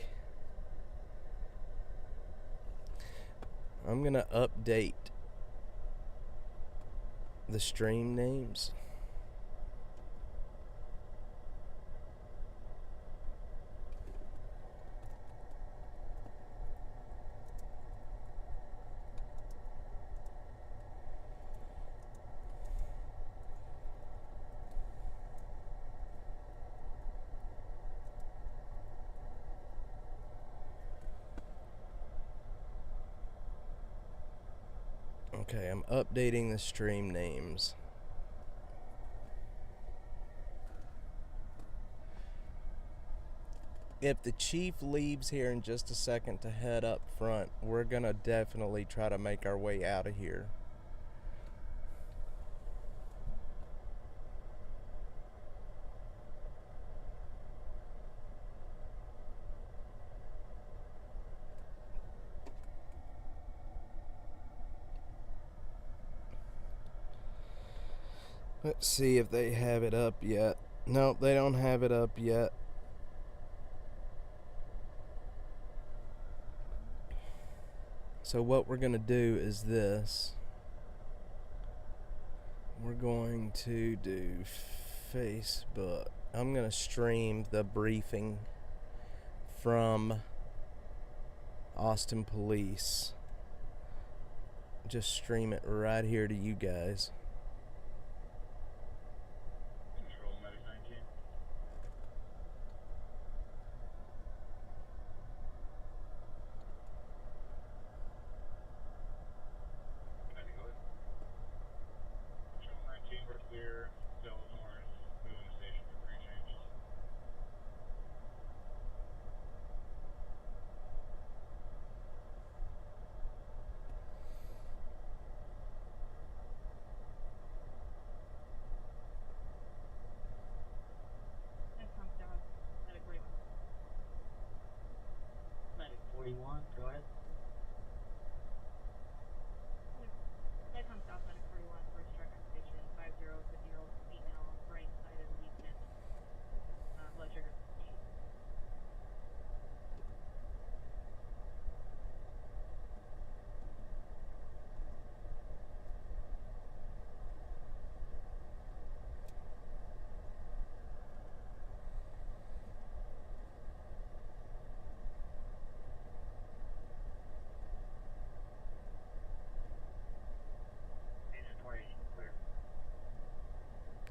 I'm going to update the stream names. Okay, I'm updating the stream names. If the chief leaves here in just a second to head up front, we're gonna definitely try to make our way out of here. Let's see if they have it up yet. Nope, they don't have it up yet. So what we're going to do is this. We're going to do Facebook. I'm going to stream the briefing from Austin Police. Just stream it right here to you guys.
Control Medic 19.
1041, go ahead.
Nighttime South 941, first record station, 50-year-old female, right side of weakness, blood sugar 15.
Agent 28, clear.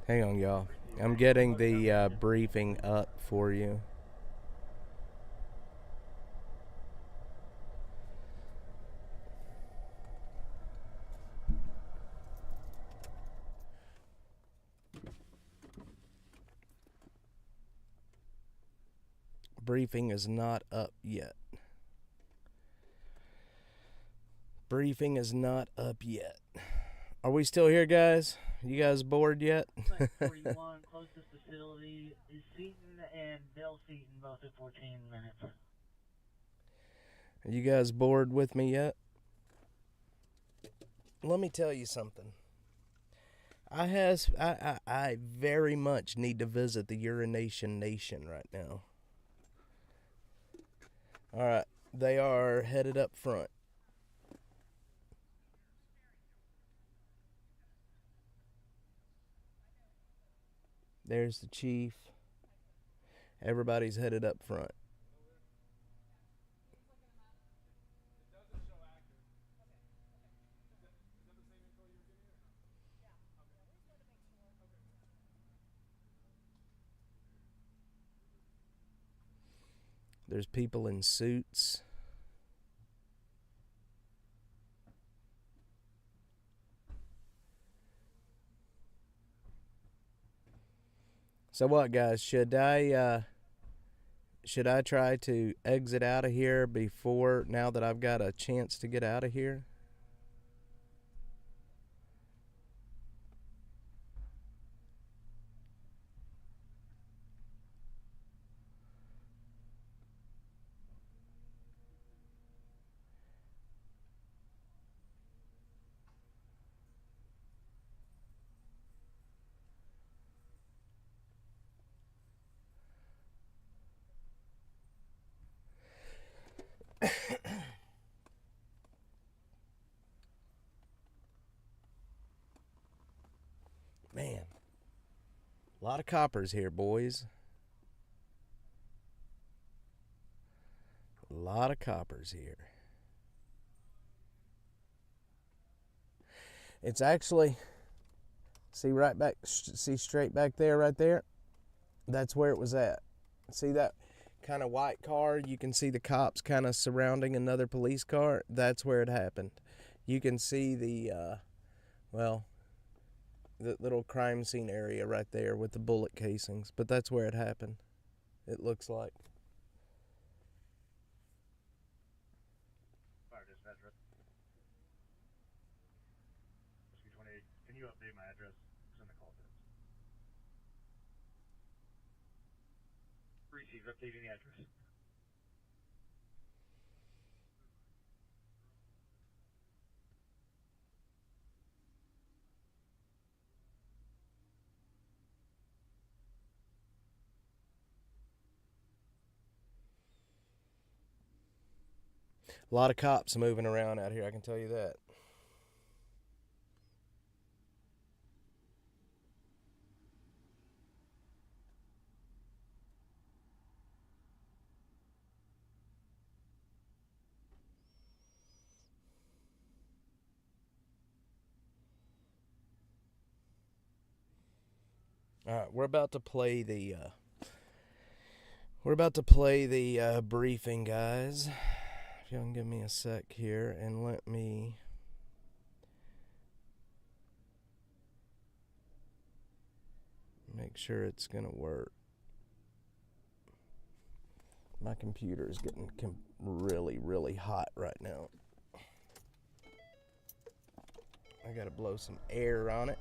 Hang on, y'all. I'm getting the briefing up for you. Briefing is not up yet. Briefing is not up yet. Are we still here, guys? You guys bored yet?
41, closest facility is Seaton and Bill Seaton, both at 14 minutes.
Are you guys bored with me yet? Let me tell you something. I very much need to visit the Urination Nation right now. All right, they are headed up front. There's the chief. Everybody's headed up front. There's people in suits. So what, guys? Should I try to exit out of here before, now that I've got a chance to get out of here? Man, a lot of coppers here, boys. A lot of coppers here. It's actually, see straight back there, right there? That's where it was at. See that kind of white car? You can see the cops kind of surrounding another police car. That's where it happened. You can see the, the little crime scene area right there with the bullet casings. But that's where it happened, it looks like.
Fire dispatch, Rescue 28, can you update my address? Send the call text. Received, updating the address.
A lot of cops moving around out here, I can tell you that. All right, we're about to play the briefing, guys. If y'all can give me a sec here and let me make sure it's gonna work. My computer is getting really, really hot right now. I gotta blow some air on it.